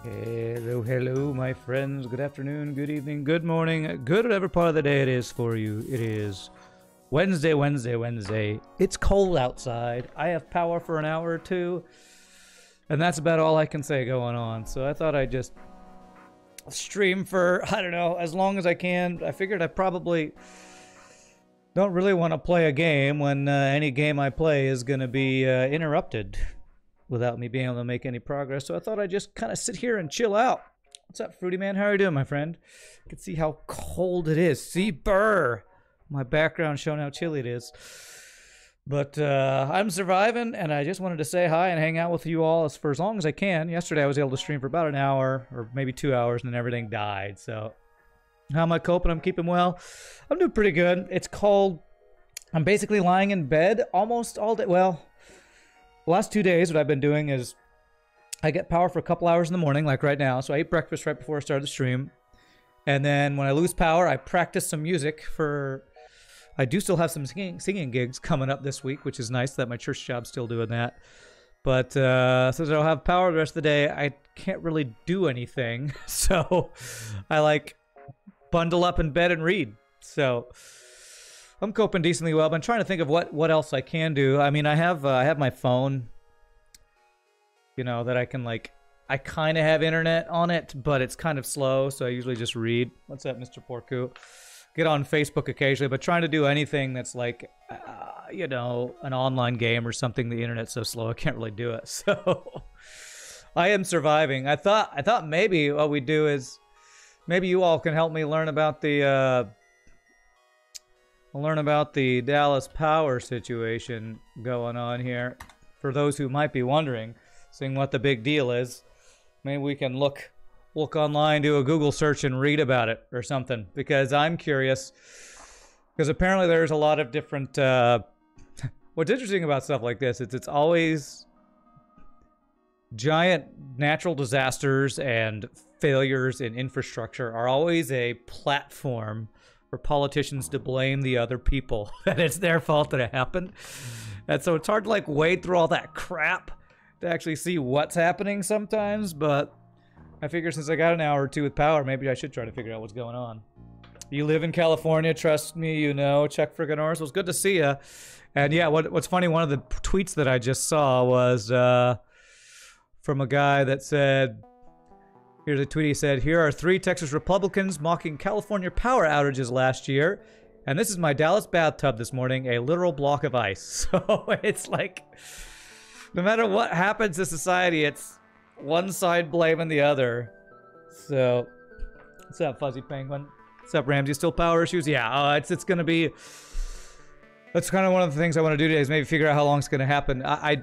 Hello, hello, my friends. Good afternoon, good evening, good morning, good whatever part of the day it is for you. It is Wednesday. It's cold outside. I have power for an hour or two, and that's about all I can say going on. So I thought I'd just stream for, I don't know, as long as I can. I figured I probably don't really want to play a game when any game I play is going to be interrupted without me being able to make any progress. So I thought I'd just kind of sit here and chill out. What's up, Fruity Man? How are you doing, my friend? You can see how cold it is. See, burr! My background showing how chilly it is. But I'm surviving, and I just wanted to say hi and hang out with you all for as long as I can. Yesterday I was able to stream for about an hour, or maybe 2 hours, and then everything died. So how am I coping? I'm keeping well. I'm doing pretty good. It's cold. I'm basically lying in bed almost all day. Well, the last 2 days, what I've been doing is I get power for a couple hours in the morning, like right now. So I ate breakfast right before I started the stream. And then when I lose power, I practice some music for... I do still have some singing gigs coming up this week, which is nice that my church job's still doing that. But since I don't have power the rest of the day, I can't really do anything. So I like bundle up in bed and read. So I'm coping decently well. I've been trying to think of what else I can do. I mean, I have my phone, you know, that I can like. I kind of have internet on it, but it's kind of slow, so I usually just read. What's up, Mr. Porku? Get on Facebook occasionally, but trying to do anything that's like, you know, an online game or something. The internet's so slow, I can't really do it. So I am surviving. I thought maybe what we do is maybe you all can help me learn about the Dallas Power situation going on here. For those who might be wondering, seeing what the big deal is, maybe we can look online, do a Google search, and read about it or something. Because I'm curious. Because apparently there's a lot of different. What's interesting about stuff like this is it's always giant natural disasters and failures in infrastructure are always a platform for politicians to blame the other people that it's their fault that it happened. And so it's hard to like wade through all that crap to actually see what's happening sometimes, but I figure since I got an hour or two with power, maybe I should try to figure out what's going on. You live in California, trust me, you know. Chuck friggin' Norris, it was good to see you. And yeah, what's funny, one of the tweets that I just saw was from a guy that said, here's a tweet. He said, here are 3 Texas Republicans mocking California power outages last year. And this is my Dallas bathtub this morning, a literal block of ice. So it's like, no matter what happens to society, it's one side blaming the other. So, what's up, Fuzzy Penguin? What's up, Ramsey? Still power issues? Yeah, it's going to be... That's kind of one of the things I want to do today is maybe figure out how long it's going to happen. I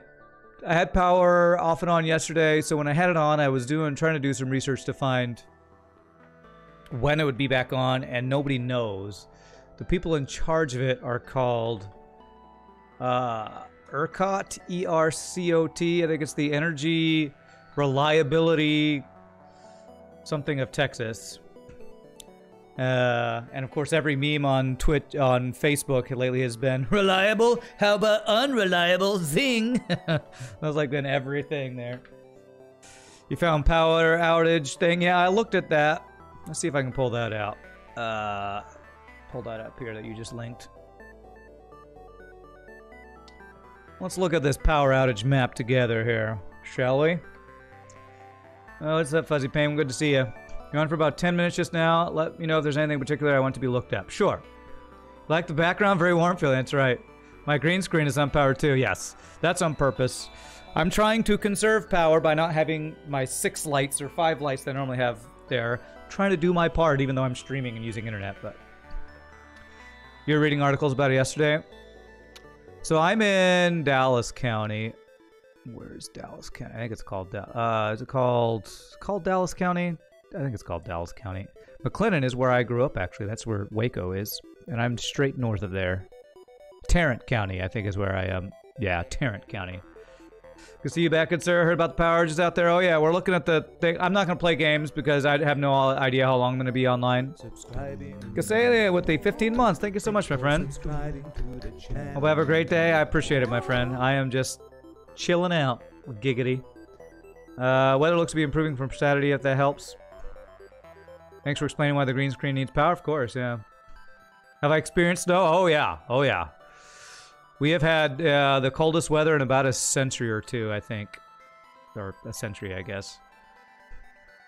had power off and on yesterday, so when I had it on, I was trying to do some research to find when it would be back on, and nobody knows. The people in charge of it are called ERCOT, E-R-C-O-T. I think it's the Energy Reliability something of Texas. And of course, every meme on Facebook lately has been reliable. How about unreliable? Zing! That was like been everything there. You found power outage thing? Yeah, I looked at that. Let's see if I can pull that out. Pull that up here that you just linked. Let's look at this power outage map together here, shall we? Oh, what's up, Fuzzy Pain? Good to see you. You're on for about 10 minutes just now. Let me know if there's anything in particular I want to be looked up. Sure. Like the background? Very warm feeling. That's right. My green screen is on power too. Yes. That's on purpose. I'm trying to conserve power by not having my 6 lights or 5 lights that I normally have there. I'm trying to do my part even though I'm streaming and using internet. But you were reading articles about it yesterday? So I'm in Dallas County. Where's Dallas County? I think it's called... is it called Dallas County? I think it's called Dallas County. McLennan is where I grew up, actually. That's where Waco is. And I'm straight north of there. Tarrant County, I think, is where I am. Yeah, Tarrant County. Good to see you back, good sir. Heard about the power outages out there. Oh, yeah, we're looking at the thing. I'm not going to play games because I have no idea how long I'm going to be online. Casalia with the 15 months. Thank you so much, my friend. Hope you have a great day. I appreciate it, my friend. I am just chilling out with Giggity. Weather looks to be improving from Saturday, if that helps. Thanks for explaining why the green screen needs power. Of course, yeah. Have I experienced snow? Oh, yeah. Oh, yeah. We have had the coldest weather in about a century or two, I think. Or a century, I guess.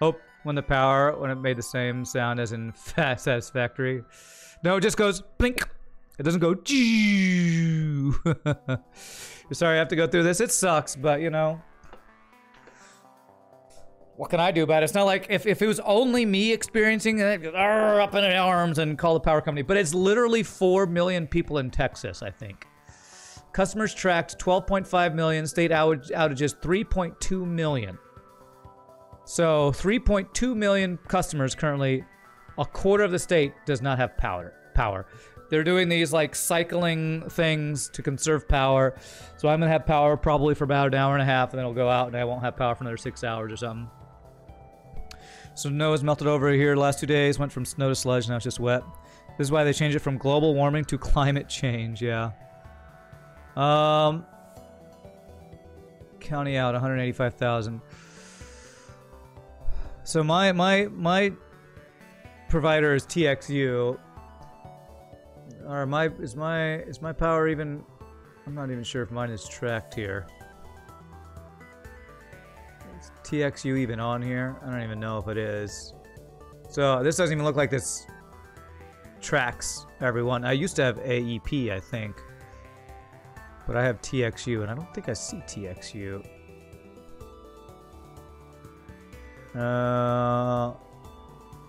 Oh, when it made the same sound as in Satisfactory. No, it just goes blink. It doesn't go Sorry, I have to go through this. It sucks, but you know. What can I do about it? It's not like if it was only me experiencing it, up in the arms and call the power company. But it's literally 4 million people in Texas, I think. Customers tracked 12.5 million, state outages 3.2 million. So 3.2 million customers currently, a quarter of the state does not have power. They're doing these like cycling things to conserve power. So I'm gonna have power probably for about an hour and a half, and then it'll go out and I won't have power for another 6 hours or something. Snow has melted over here the last 2 days, went from snow to sludge, now it's just wet. This is why they changed it from global warming to climate change, yeah. County out 185,000. So my provider is TXU. Or is my power even? I'm not even sure if mine is tracked here. Is TXU even on here? I don't even know if it is. So this doesn't even look like this tracks everyone. I used to have AEP, I think. But I have TXU, and I don't think I see TXU.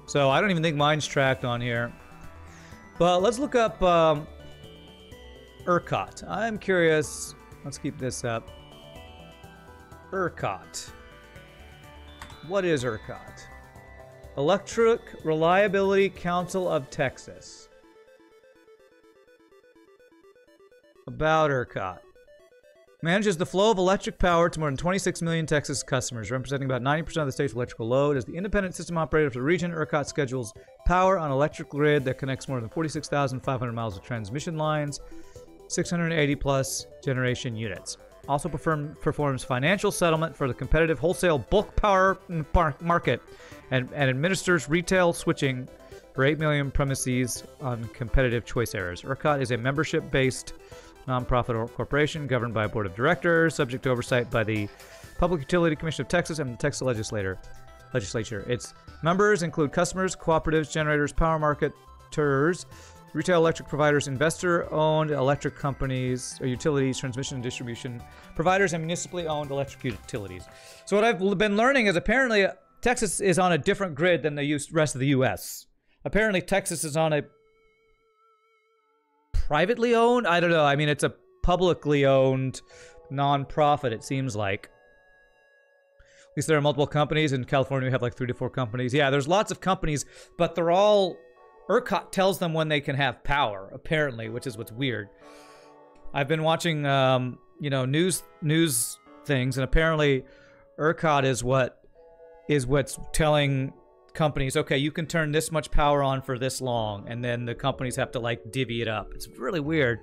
So I don't even think mine's tracked on here. But let's look up ERCOT. I'm curious. Let's keep this up. ERCOT. What is ERCOT? Electric Reliability Council of Texas. About ERCOT. Manages the flow of electric power to more than 26 million Texas customers, representing about 90% of the state's electrical load. As the independent system operator for the region, ERCOT schedules power on an electric grid that connects more than 46,500 miles of transmission lines, 680 plus generation units. Also performs financial settlement for the competitive wholesale bulk power market and administers retail switching for 8 million premises on competitive choice areas. ERCOT is a membership-based nonprofit corporation governed by a board of directors, subject to oversight by the Public Utility Commission of Texas and the Texas legislature. Its members include customers, cooperatives, generators, power marketers, retail electric providers, investor-owned electric companies or utilities, transmission and distribution providers, and municipally owned electric utilities. So what I've been learning is apparently Texas is on a different grid than the rest of the U.S. Apparently Texas is on a privately owned? I don't know. I mean, it's a publicly owned non-profit, it seems like. At least there are multiple companies. In California, we have like 3 to 4 companies. Yeah, there's lots of companies, but they're all... ERCOT tells them when they can have power, apparently, which is what's weird. I've been watching, you know, news things, and apparently ERCOT is what's telling companies, okay, you can turn this much power on for this long, and then the companies have to like divvy it up. It's really weird.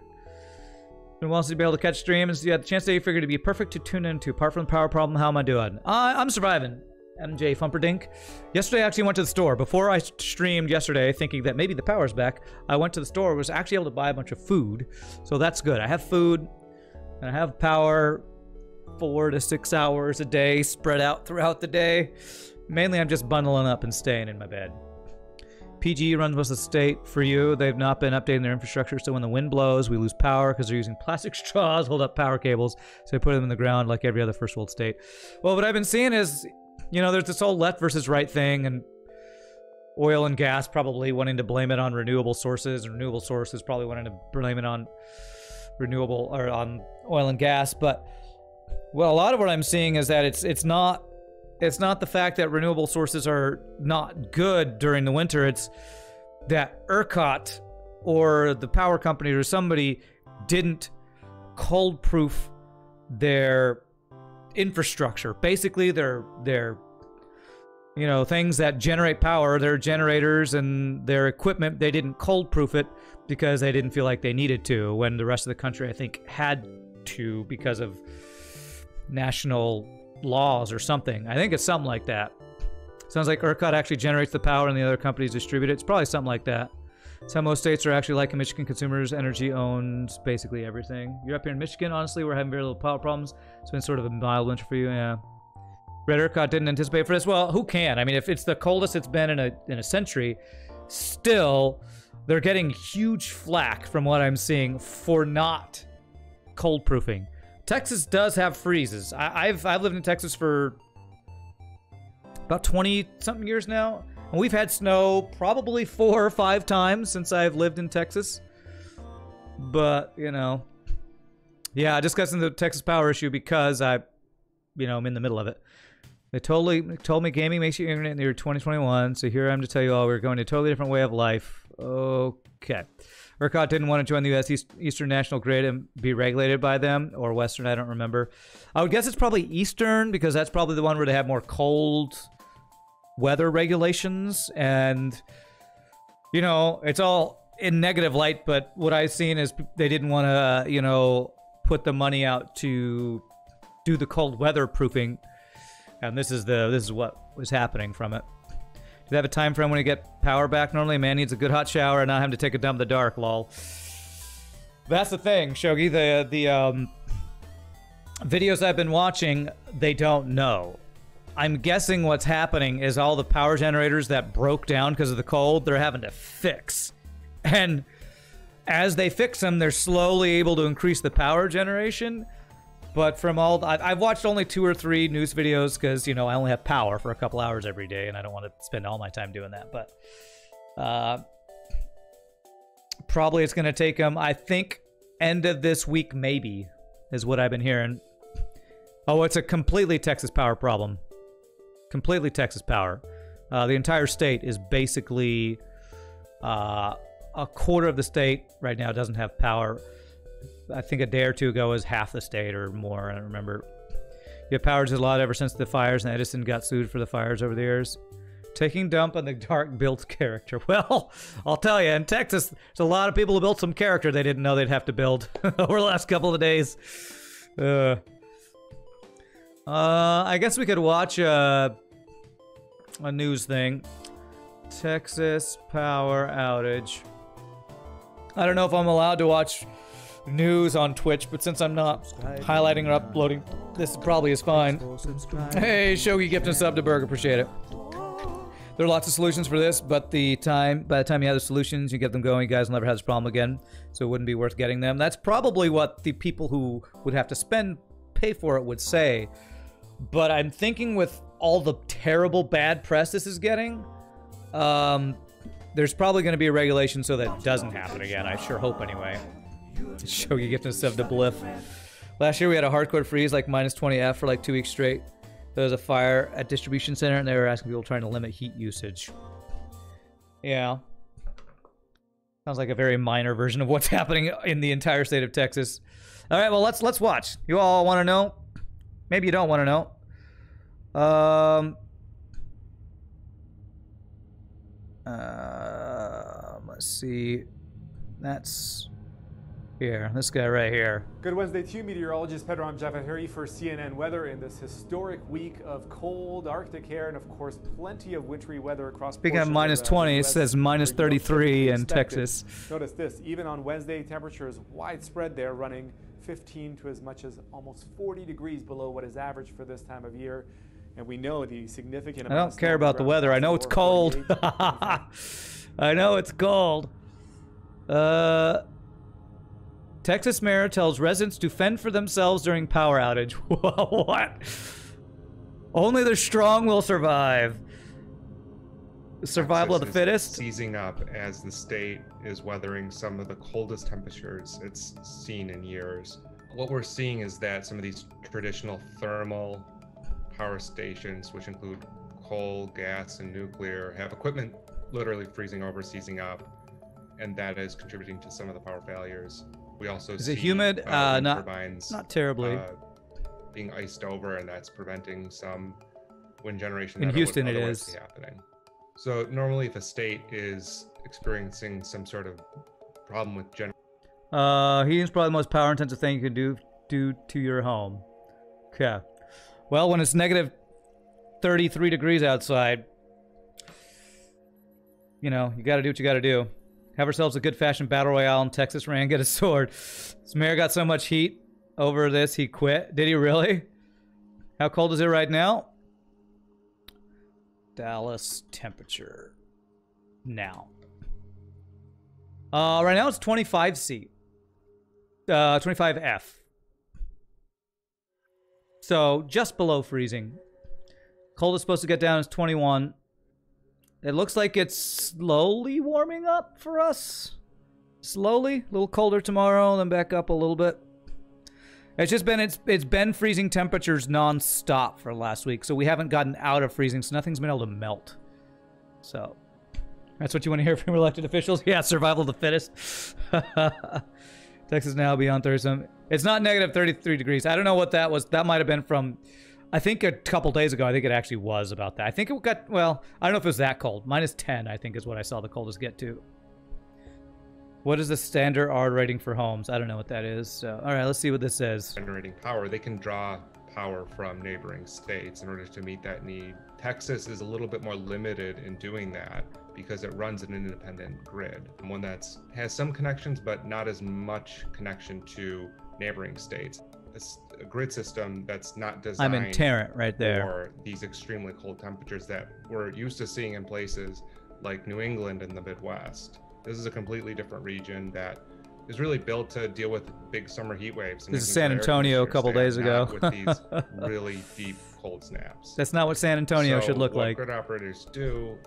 Who wants to be able to catch streams? You had the chance that you figured to be perfect to tune into. Apart from the power problem, how am I doing? I'm surviving. MJ Fumperdink. Yesterday I actually went to the store. Before I streamed yesterday, thinking that maybe the power's back, I went to the store, was actually able to buy a bunch of food. So that's good. I have food, and I have power 4 to 6 hours a day spread out throughout the day. Mainly I'm just bundling up and staying in my bed. PG runs most of the state for you. They've not been updating their infrastructure, so when the wind blows, we lose power because they're using plastic straws hold up power cables, so they put them in the ground like every other first world state. Well, what I've been seeing is, you know, there's this whole left versus right thing, and oil and gas probably wanting to blame it on renewable sources, and renewable sources probably wanting to blame it on renewable or on oil and gas. But well, a lot of what I'm seeing is that it's not the fact that renewable sources are not good during the winter. It's that ERCOT or the power company or somebody didn't cold proof their infrastructure. Basically, their you know, things that generate power, their generators and their equipment, they didn't cold proof it because they didn't feel like they needed to, when the rest of the country, I think, had to because of national laws or something. I think it's something like that. Sounds like ERCOT actually generates the power and the other companies distribute it. It's probably something like that. It's how most states are actually like in Michigan. Consumers, energy owns basically everything. You're up here in Michigan, honestly, we're having very little power problems. It's been sort of a mild winter for you, yeah. Red ERCOT didn't anticipate for this. Well, who can? I mean, if it's the coldest it's been in a century, still, they're getting huge flack from what I'm seeing for not cold proofing. Texas does have freezes. I've lived in Texas for about 20-something years now. And we've had snow probably 4 or 5 times since I've lived in Texas. But, you know. Yeah, I discussed the Texas power issue because I'm in the middle of it. They totally told me gaming makes you internet in the year 2021. So here I am to tell you all we're going to a totally different way of life. Okay. ERCOT didn't want to join the U.S. Eastern National Grid and be regulated by them, or Western, I don't remember. I would guess it's probably Eastern, because that's probably the one where they have more cold weather regulations, and, you know, it's all in negative light, but what I've seen is they didn't want to, put the money out to do the cold weather proofing, and this is what was happening from it. Do they have a time frame when you get power back? Normally, a man needs a good hot shower and not having to take a dump in the dark, lol. That's the thing, Shogi. The videos I've been watching, they don't know. I'm guessing what's happening is all the power generators that broke down because of the cold, they're having to fix. And as they fix them, they're slowly able to increase the power generation. But from all... I've watched only 2 or 3 news videos because, I only have power for a couple hours every day, and I don't want to spend all my time doing that. But probably it's going to take them, I think, end of this week, maybe, is what I've been hearing. Oh, it's a completely Texas power problem. Completely Texas power. The entire state is basically a quarter of the state right now doesn't have power. I think a day or 2 ago was half the state or more. I don't remember. You have powered a lot ever since the fires, and Edison got sued for the fires over the years. Taking dump on the dark built character. Well, I'll tell you, in Texas, there's a lot of people who built some character they didn't know they'd have to build over the last couple of days. I guess we could watch a news thing. Texas power outage. I don't know if I'm allowed to watch news on Twitch, but since I'm not highlighting or uploading, this probably is fine. Hey, Shogi gifted a sub to Berg, appreciate it. There are lots of solutions for this, but by the time you have the solutions, you get them going, you guys will never have this problem again, so it wouldn't be worth getting them. That's probably what the people who would have to pay for it would say. But I'm thinking with all the terrible bad press this is getting, there's probably going to be a regulation so that it doesn't happen again. I sure hope anyway. Shogi gifting stuff to Bliff. Last year we had a hardcore freeze, like minus 20F for like 2 weeks straight. There was a fire at distribution center, and they were asking people trying to limit heat usage. Yeah. Sounds like a very minor version of what's happening in the entire state of Texas. All right, well, let's watch. You all want to know? Maybe you don't want to know. Let's see. That's here. This guy right here. Good Wednesday to you, meteorologist Pedro. I'm Jeff Ahuri for CNN Weather in this historic week of cold Arctic air and, of course, plenty of wintry weather across. Speaking of minus 20, it says minus 33 in Texas. Notice this. Even on Wednesday, temperatures widespread there, running 15 to as much as almost 40 degrees below what is average for this time of year. And we know the significant amount. I don't care about the weather. I know it's cold. I know it's cold. Texas mayor tells residents to fend for themselves during power outage. What? Only the strong will survive. Survival of the fittest? Seizing up as the state is weathering some of the coldest temperatures it's seen in years. What we're seeing is that some of these traditional thermal power stations, which include coal, gas, and nuclear, have equipment literally freezing over, seizing up, and that is contributing to some of the power failures. We also is see it humid? turbines not terribly. Being iced over, and that's preventing some wind generation. In that Houston, would it otherwise is be happening. So normally, if a state is experiencing some sort of problem with heating's probably the most power-intensive thing you can do to your home. Okay. Well, when it's negative 33 degrees outside, you know, you gotta do what you gotta do. Have ourselves a good-fashioned battle royale in Texas Rain, get a sword. This mayor got so much heat over this, he quit. Did he really? How cold is it right now? Dallas temperature. Now. Right now it's 25 C. 25 F. So, just below freezing. Coldest supposed to get down is 21. It looks like it's slowly warming up for us. Slowly. A little colder tomorrow, then back up a little bit. It's just been, it's been freezing temperatures non-stop for last week, so we haven't gotten out of freezing, so nothing's been able to melt. So, that's what you want to hear from elected officials? Yeah, survival of the fittest. Texas now beyond 30. It's not negative 33 degrees. I don't know what that was. That might have been from, I think a couple days ago, I think it actually was about that. I think it got, well, I don't know if it was that cold. Minus 10, I think, is what I saw the coldest get to. What is the standard R rating for homes? I don't know what that is. So, all right, let's see what this says. Generating power, they can draw power from neighboring states in order to meet that need. Texas is a little bit more limited in doing that because it runs an independent grid, one that has some connections but not as much connection to neighboring states. It's a grid system that's not designed I'm in Tarrant right there for these extremely cold temperatures that we're used to seeing in places like New England and the Midwest. This is a completely different region that is really built to deal with big summer heat waves. This is San Antonio a couple days ago. With these really deep cold snaps. That's not what San Antonio should look like. What grid operators do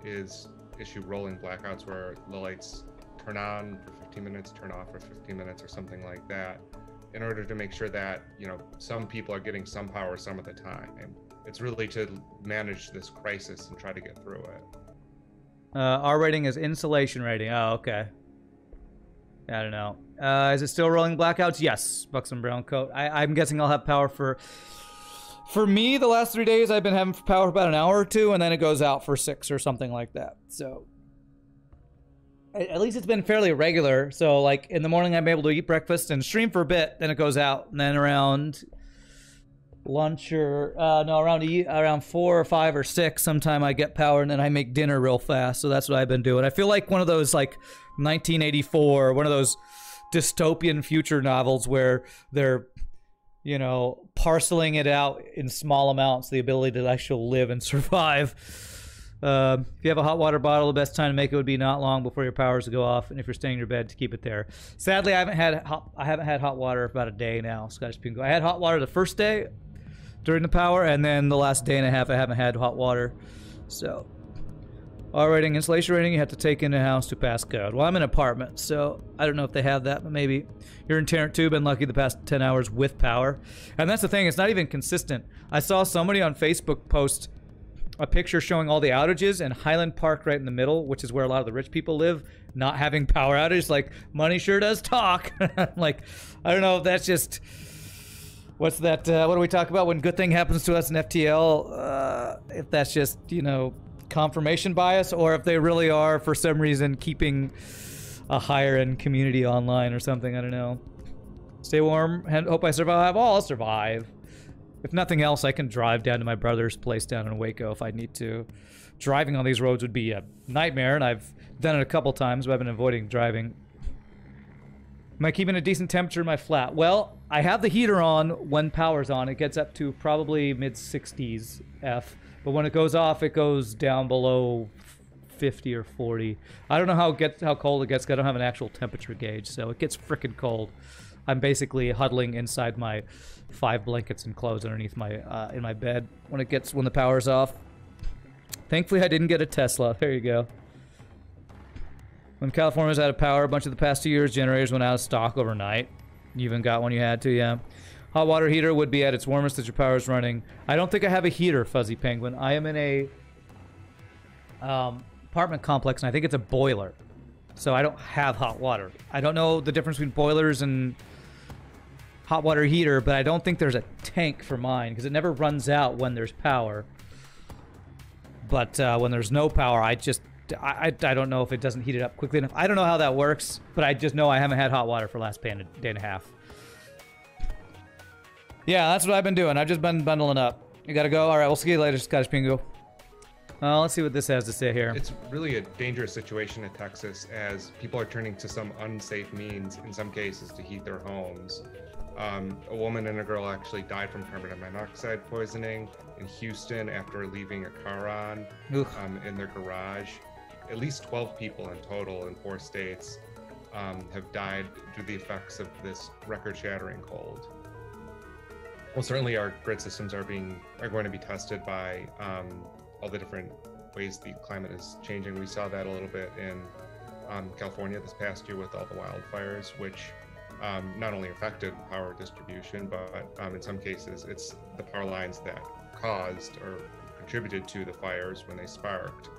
is issue rolling blackouts where the lights turn on for 15 minutes, turn off for 15 minutes or something like that, in order to make sure that, you know, some people are getting some power some of the time. It's really to manage this crisis and try to get through it. R rating is insulation rating. Oh, okay. I don't know. Is it still rolling blackouts? Yes. Buxom brown coat. I'm guessing I'll have power for me, the last 3 days I've been having power for about an hour or two, and then it goes out for 6 or something like that. So at least it's been fairly regular. So like in the morning I'm able to eat breakfast and stream for a bit, then it goes out, and then around lunch or around 4 or 5 or 6 sometime I get power, and then I make dinner real fast. So that's what I've been doing. I feel like one of those like 1984, one of those dystopian future novels where they're, you know, parceling it out in small amounts, the ability to actually live and survive. If you have a hot water bottle, the best time to make it would be not long before your powers go off, and if you're staying in your bed, to keep it there. Sadly, I haven't had hot water for about a day now. Scottish Pingo. I had hot water the first day during the power, and then the last day and a half I haven't had hot water. So, R rating, insulation rating, you have to take in a house to pass code. Well, I'm in an apartment, so I don't know if they have that, but maybe. You're in Tarrant too, been lucky the past 10 hours with power. And that's the thing, it's not even consistent. I saw somebody on Facebook post a picture showing all the outages, and Highland Park right in the middle, which is where a lot of the rich people live, not having power outages. Like, money sure does talk. Like, I don't know if that's just... What's that, what do we talk about when good thing happens to us in FTL? If that's just, you know, confirmation bias, or if they really are, for some reason, keeping a higher-end community online or something. I don't know. Stay warm. Hope I survive. Oh, I'll survive. If nothing else, I can drive down to my brother's place down in Waco if I need to. Driving on these roads would be a nightmare, and I've done it a couple times, but I've been avoiding driving. Am I keeping a decent temperature in my flat? Well, I have the heater on when power's on. It gets up to probably mid-60s F. But when it goes off, it goes down below 50 or 40. I don't know how cold it gets. I don't have an actual temperature gauge, so it gets frickin' cold. I'm basically huddling inside my 5 blankets and clothes underneath my in my bed when the power's off. Thankfully, I didn't get a Tesla. There you go. When California was out of power, a bunch of the past 2 years, generators went out of stock overnight. You even got one you had to, yeah. Hot water heater would be at its warmest as your power is running. I don't think I have a heater, Fuzzy Penguin. I am in a apartment complex, and I think it's a boiler. So I don't have hot water. I don't know the difference between boilers and hot water heater, but I don't think there's a tank for mine, because it never runs out when there's power. But when there's no power, I don't know if it doesn't heat it up quickly enough. I don't know how that works, but I just know I haven't had hot water for the last day and a half. Yeah, that's what I've been doing. I've just been bundling up. You gotta go? Alright, we'll see you later, Scottish Pingu. Let's see what this has to say here. It's really a dangerous situation in Texas as people are turning to some unsafe means, in some cases, to heat their homes. A woman and a girl actually died from carbon monoxide poisoning in Houston after leaving a car on in their garage. At least 12 people in total in 4 states have died due to the effects of this record-shattering cold. Well, certainly our grid systems are going to be tested by all the different ways the climate is changing. We saw that a little bit in California this past year with all the wildfires, which not only affected power distribution, but in some cases it's the power lines that caused or contributed to the fires when they sparked.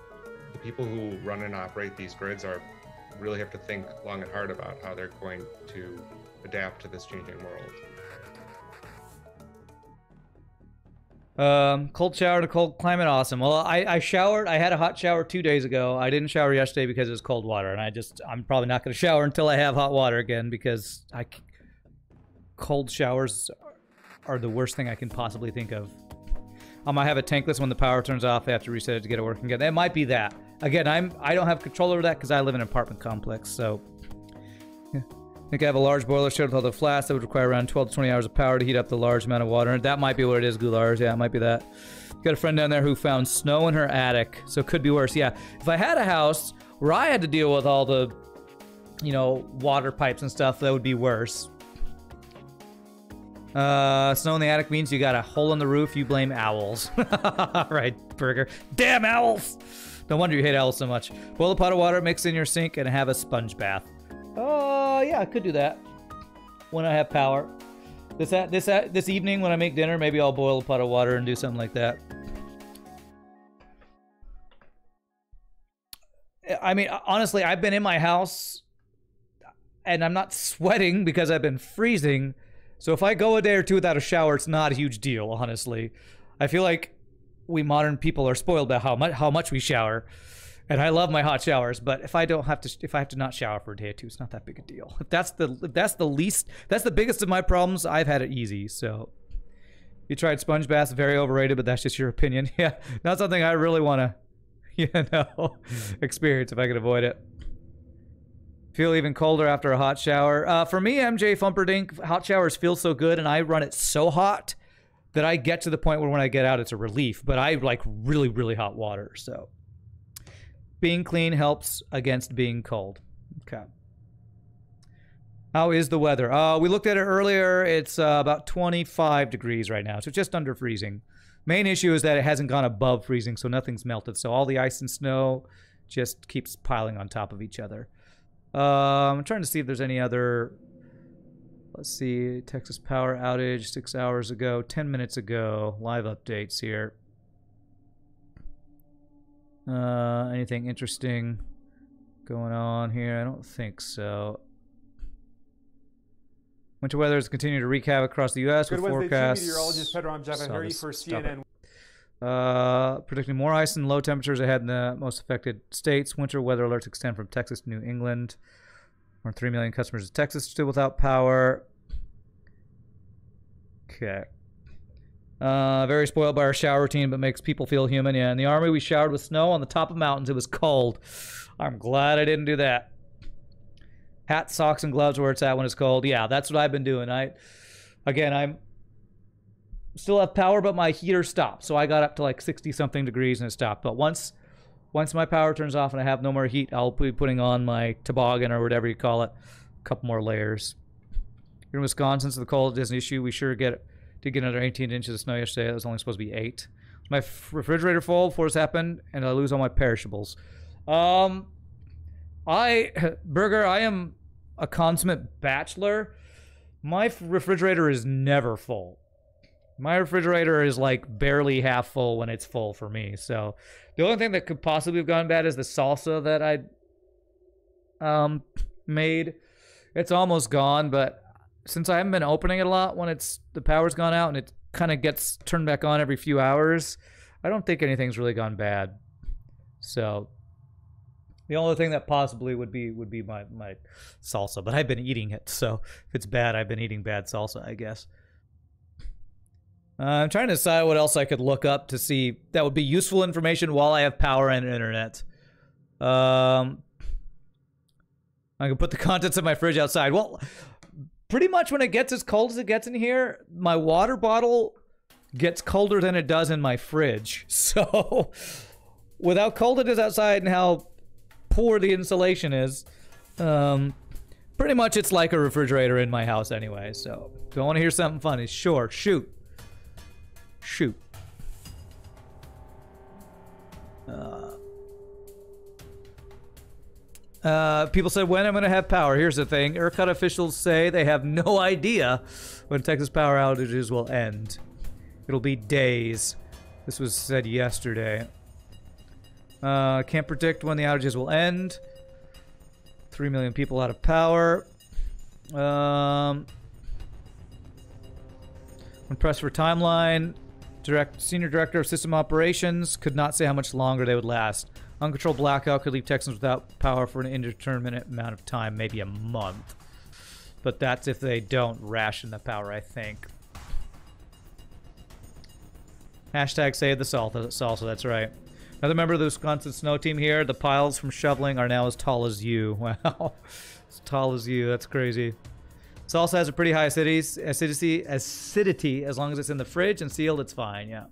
The people who run and operate these grids really have to think long and hard about how they're going to adapt to this changing world. Cold shower to cold climate, awesome. Well, I showered. I had a hot shower 2 days ago. I didn't shower yesterday because it was cold water, and I'm probably not going to shower until I have hot water again because cold showers are the worst thing I can possibly think of. I might have a tankless when the power turns off. I have to reset it to get it working again. It might be that. Again, I don't have control over that because I live in an apartment complex, so... Yeah. I think I have a large boiler shed with all the flasks that would require around 12 to 20 hours of power to heat up the large amount of water. And that might be what it is, Goulars. Yeah, it might be that. Got a friend down there who found snow in her attic, so it could be worse. Yeah, if I had a house where I had to deal with all the, you know, water pipes and stuff, that would be worse. Snow in the attic means you got a hole in the roof, you blame owls. Right, Burger. Damn owls! No wonder you hate owls so much. Boil a pot of water, mix in your sink, and have a sponge bath. Oh, yeah, I could do that when I have power. This evening when I make dinner, maybe I'll boil a pot of water and do something like that. I mean, honestly, I've been in my house and I'm not sweating because I've been freezing. So if I go a day or two without a shower, it's not a huge deal, honestly. I feel like we modern people are spoiled by how much we shower. And I love my hot showers, but if I have to not shower for a day or two, it's not that big a deal. If that's the biggest of my problems, I've had it easy. So, you tried sponge baths, very overrated, but that's just your opinion. Yeah, not something I really want to, experience if I can avoid it. Feel even colder after a hot shower. For me, MJ Fumperdink, hot showers feel so good, and I run it so hot that I get to the point where when I get out, it's a relief. But I like really, really hot water, so. Being clean helps against being cold. Okay. How is the weather? We looked at it earlier. It's about 25 degrees right now, so just under freezing. Main issue is that it hasn't gone above freezing, so nothing's melted. So all the ice and snow just keeps piling on top of each other. I'm trying to see if there's any other... Let's see. Texas Power Outage 6 hours ago, 10 minutes ago. Live updates here. Anything interesting going on here? I don't think so. Winter weather is continuing to wreak havoc across the U.S. with forecasts. Meteorologist Pedram Javanhuri for CNN. Predicting more ice and low temperatures ahead in the most affected states. Winter weather alerts extend from Texas to New England. More than 3 million customers in Texas still without power. Okay. Very spoiled by our shower routine, but makes people feel human. Yeah, in the Army, we showered with snow on the top of mountains. It was cold. I'm glad I didn't do that. Hat, socks, and gloves where it's at when it's cold. Yeah, that's what I've been doing. I'm still have power, but my heater stopped. So I got up to like 60-something degrees and it stopped. But once my power turns off and I have no more heat, I'll be putting on my toboggan or whatever you call it. A couple more layers. Here in Wisconsin, so the cold is an issue. We sure did get another 18 inches of snow yesterday. It was only supposed to be 8. My refrigerator full before this happened, and I lose all my perishables. Burger, I am a consummate bachelor. My refrigerator is never full. My refrigerator is like barely half full when it's full for me. So the only thing that could possibly have gone bad is the salsa that I made. It's almost gone, but since I haven't been opening it a lot when the power's gone out and it kind of gets turned back on every few hours, I don't think anything's really gone bad. So the only thing that possibly would be my salsa, but I've been eating it. So if it's bad, I've been eating bad salsa, I guess. I'm trying to decide what else I could look up to see that would be useful information while I have power and internet. I can put the contents of my fridge outside. Well, pretty much when it gets as cold as it gets in here, my water bottle gets colder than it does in my fridge. So, with how cold it is outside and how poor the insulation is, pretty much it's like a refrigerator in my house anyway. So, do I want to hear something funny? Sure, shoot. Shoot. People said, when I'm going to have power. Here's the thing. ERCOT officials say they have no idea when Texas power outages will end. It'll be days. This was said yesterday. Can't predict when the outages will end. 3 million people out of power. When pressed for timeline, Senior Director of System Operations could not say how much longer they would last. Uncontrolled blackout could leave Texans without power for an indeterminate amount of time, maybe a month. But that's if they don't ration the power, I think. Hashtag save the salsa, that's right. Another member of the Wisconsin snow team here. The piles from shoveling are now as tall as you. Wow. As tall as you, that's crazy. Salsa has a pretty high acidity as long as it's in the fridge and sealed, it's fine, yeah.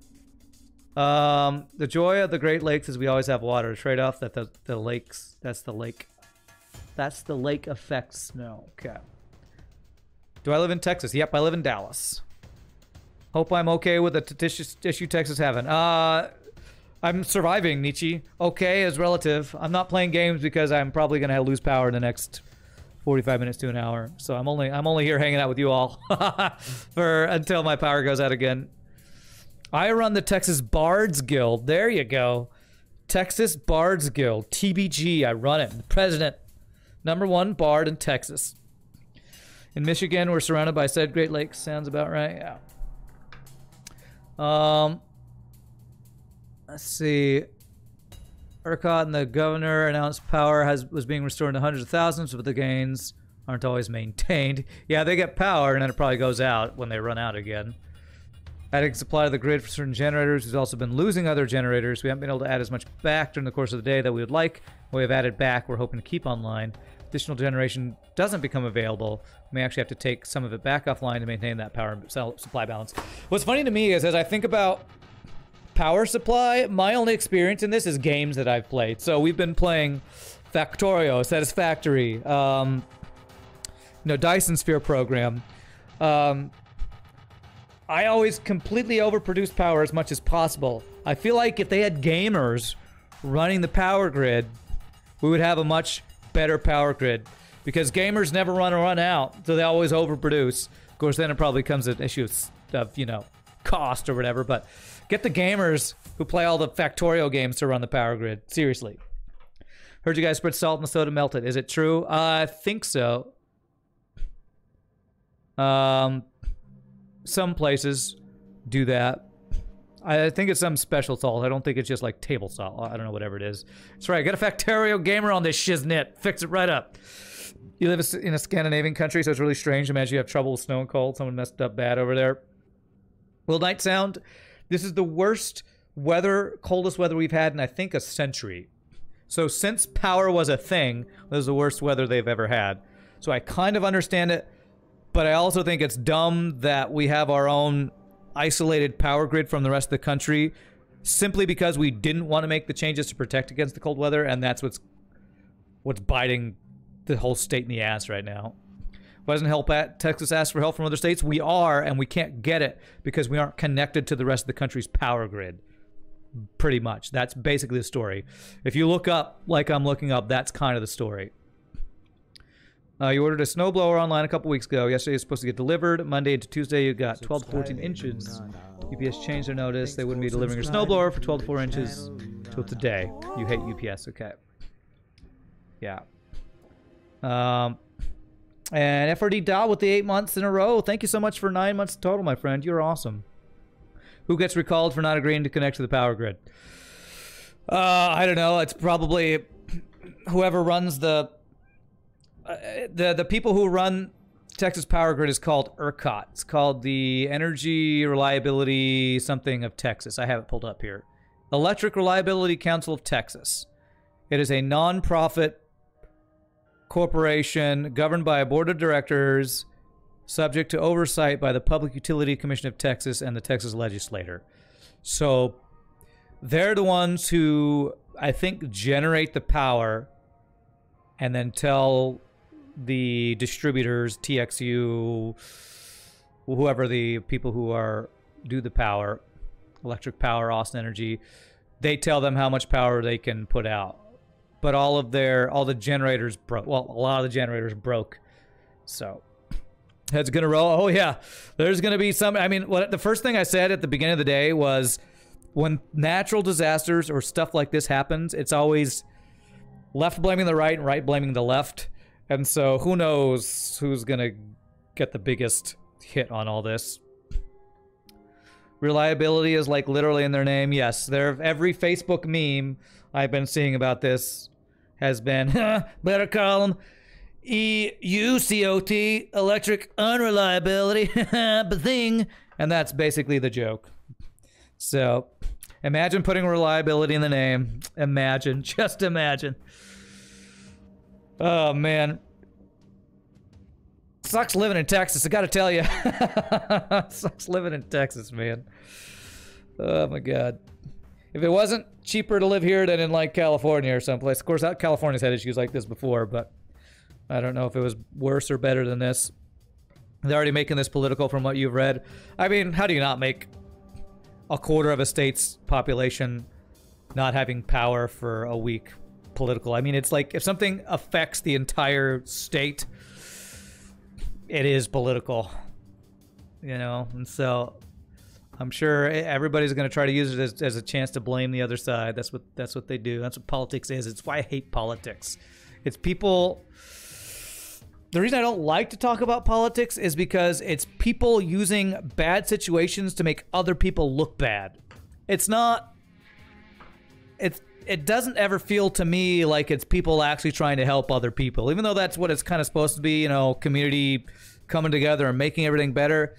The joy of the Great Lakes is we always have water. The trade-off that the lakes, that's the lake affects snow. Okay. Do I live in Texas? Yep, I live in Dallas. Hope I'm okay with the issue Texas having. I'm surviving, Nietzsche. Okay is relative. I'm not playing games because I'm probably gonna lose power in the next 45 minutes to an hour. So I'm only here hanging out with you all until my power goes out again. I run the Texas Bards Guild. There you go. Texas Bards Guild. TBG. I run it. I'm the president. #1 bard in Texas. In Michigan, we're surrounded by said Great Lakes. Sounds about right. Yeah. Let's see. ERCOT and the governor announced power was being restored to hundreds of thousands, but the gains aren't always maintained. Yeah, they get power, and then it probably goes out when they run out again. Adding supply to the grid for certain generators. We've also been losing other generators. We haven't been able to add as much back during the course of the day that we would like. What we have added back, we're hoping to keep online. Additional generation doesn't become available. We may actually have to take some of it back offline to maintain that power supply balance. What's funny to me is, as I think about power supply, my only experience in this is games that I've played. So we've been playing Factorio, Satisfactory, Dyson Sphere program. I always completely overproduce power as much as possible. I feel like if they had gamers running the power grid, we would have a much better power grid. Because gamers never run out, so they always overproduce. Of course, then it probably comes an issue of cost or whatever, but get the gamers who play all the Factorio games to run the power grid. Seriously. Heard you guys spread salt in the soda melted. Is it true? I think so. Some places do that. I think it's some special salt. I don't think it's just like table salt. I don't know, whatever it is. That's right. Get a Factorio gamer on this shiznit. Fix it right up. You live in a Scandinavian country, so it's really strange. Imagine you have trouble with snow and cold. Someone messed up bad over there. Will night sound? This is the worst weather, coldest weather we've had in, I think, a century. So since power was a thing, this is the worst weather they've ever had. So I kind of understand it, but I also think it's dumb that we have our own isolated power grid from the rest of the country simply because we didn't want to make the changes to protect against the cold weather, and that's what's biting the whole state in the ass right now. Why doesn't Texas ask for help from other states? We are, and we can't get it because we aren't connected to the rest of the country's power grid. Pretty much. That's basically the story. If you look up like I'm looking up, that's kind of the story. You ordered a snowblower online a couple weeks ago. Yesterday it was supposed to get delivered. Monday into Tuesday you got 12 to 14 inches. UPS changed their notice. They wouldn't be delivering your snowblower for 12 to 4 inches till today. You hate UPS, okay. Yeah. And FRD Dow with the 8 months in a row. Thank you so much for 9 months total, my friend. You're awesome. Who gets recalled for not agreeing to connect to the power grid? I don't know. It's probably whoever runs the people who run Texas power grid is called ERCOT. It's called the Energy Reliability something of Texas. I have it pulled up here. Electric Reliability Council of Texas. It is a non-profit corporation governed by a board of directors, subject to oversight by the Public Utility Commission of Texas and the Texas legislature. So they're the ones who, I think, generate the power and then tell the distributors, TXU, whoever the people who do the power, electric power, Austin Energy, they tell them how much power they can put out. But all the generators broke. Well, a lot of the generators broke. So heads gonna roll. Oh yeah, there's gonna be some. I mean, the first thing I said at the beginning of the day was, when natural disasters or stuff like this happens, it's always left blaming the right and right blaming the left. And so who knows who's gonna get the biggest hit on all this. Reliability is like literally in their name. Yes, every Facebook meme I've been seeing about this has been, better call them EUCOT, electric unreliability, thing. And that's basically the joke. So imagine putting reliability in the name. Imagine, just imagine. Oh, man. Sucks living in Texas, I gotta tell you. Sucks living in Texas, man. Oh, my God. If it wasn't cheaper to live here than in, like, California or someplace. Of course, California's had issues like this before, but I don't know if it was worse or better than this. They're already making this political from what you've read. I mean, how do you not make a quarter of a state's population not having power for a week political? I mean, it's like if something affects the entire state, it is political, you know? And so I'm sure everybody's going to try to use it as a chance to blame the other side. That's what they do. That's what politics is. It's why I hate politics. It's people... The reason I don't like to talk about politics is because it's people using bad situations to make other people look bad. It's not... It doesn't ever feel to me like it's people actually trying to help other people, even though that's what it's kind of supposed to be, you know, community coming together and making everything better.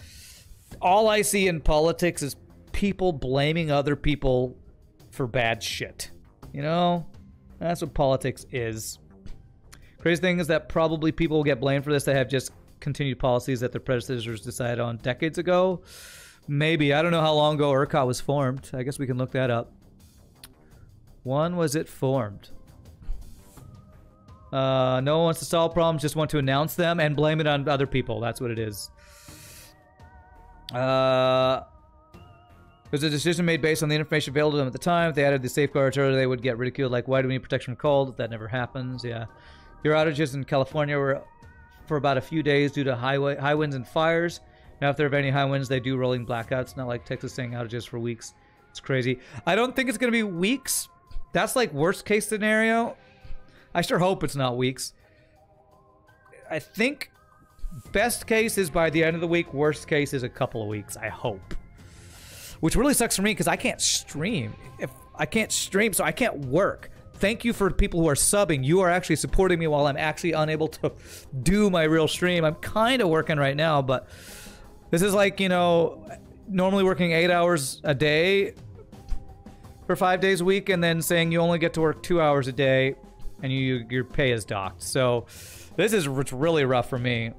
All I see in politics is people blaming other people for bad shit. You know? That's what politics is. Crazy thing is that probably people will get blamed for this that have just continued policies that their predecessors decided on decades ago. Maybe. I don't know how long ago ERCOT was formed. I guess we can look that up. When was it formed? No one wants to solve problems, just want to announce them and blame it on other people. That's what it is. It was a decision made based on the information available to them at the time. If they added the safeguards earlier, they would get ridiculed. Like, why do we need protection from cold? That never happens. Yeah. Your outages in California were for about a few days due to high winds and fires. Now, if there are any high winds, they do rolling blackouts. Not like Texas saying outages for weeks. It's crazy. I don't think it's going to be weeks. That's like worst case scenario. I sure hope it's not weeks. I think best case is by the end of the week. Worst case is a couple of weeks, I hope. Which really sucks for me because I can't stream. If I can't stream, so I can't work. Thank you for people who are subbing. You are actually supporting me while I'm actually unable to do my real stream. I'm kind of working right now, but this is like, you know, normally working 8 hours a day for 5 days a week and then saying you only get to work 2 hours a day and your pay is docked. So this is really rough for me.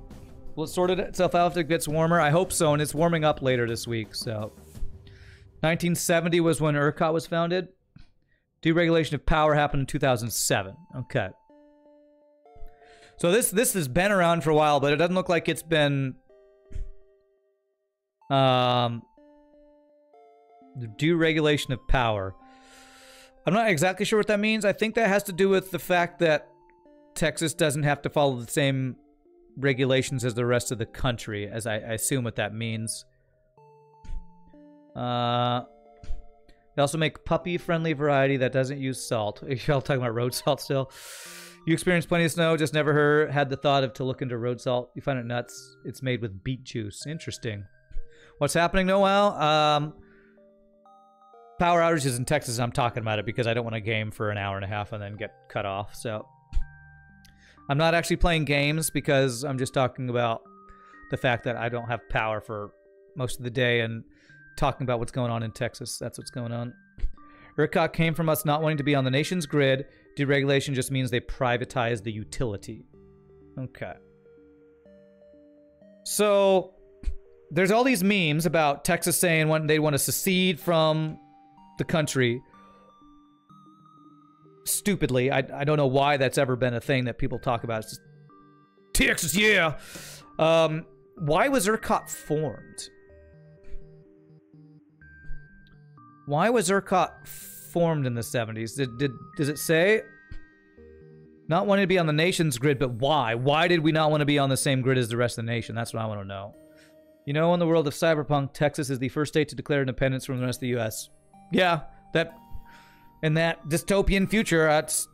Will it sort itself out if it gets warmer? I hope so, and it's warming up later this week. So 1970 was when ERCOT was founded. Deregulation of power happened in 2007. Okay. So this has been around for a while, but it doesn't look like it's been the deregulation of power. I'm not exactly sure what that means. I think that has to do with the fact that Texas doesn't have to follow the same regulations as the rest of the country, as I assume what that means. They also make puppy-friendly variety that doesn't use salt. Y'all talking about road salt still? You experienced plenty of snow, just never had the thought of to look into road salt. You find it nuts. It's made with beet juice. Interesting. What's happening, Noel? Power outages in Texas, I'm talking about it because I don't want to game for an hour and a half and then get cut off. So I'm not actually playing games because I'm just talking about the fact that I don't have power for most of the day and talking about what's going on in Texas. That's what's going on. ERCOT came from us not wanting to be on the nation's grid. Deregulation just means they privatize the utility. Okay. So there's all these memes about Texas saying they want to secede from the country. Stupidly. I don't know why that's ever been a thing that people talk about. It's just, Texas, yeah. Why was ERCOT formed? Why was ERCOT formed in the 70s? Does it say? Not wanting to be on the nation's grid, but why? Why did we not want to be on the same grid as the rest of the nation? That's what I want to know. You know, in the world of cyberpunk, Texas is the first state to declare independence from the rest of the U.S. Yeah, in that dystopian future, that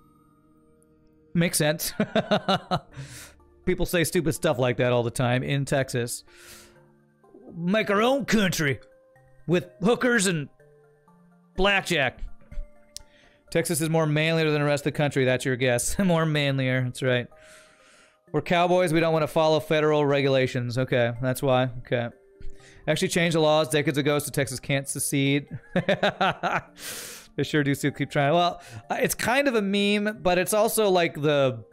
makes sense. People say stupid stuff like that all the time in Texas. Make our own country with hookers and blackjack. Texas is more manlier than the rest of the country. That's your guess. More manlier. That's right. We're cowboys. We don't want to follow federal regulations. Okay, that's why. Okay. Actually changed the laws decades ago so Texas can't secede. They sure do still keep trying. Well, it's kind of a meme, but it's also like the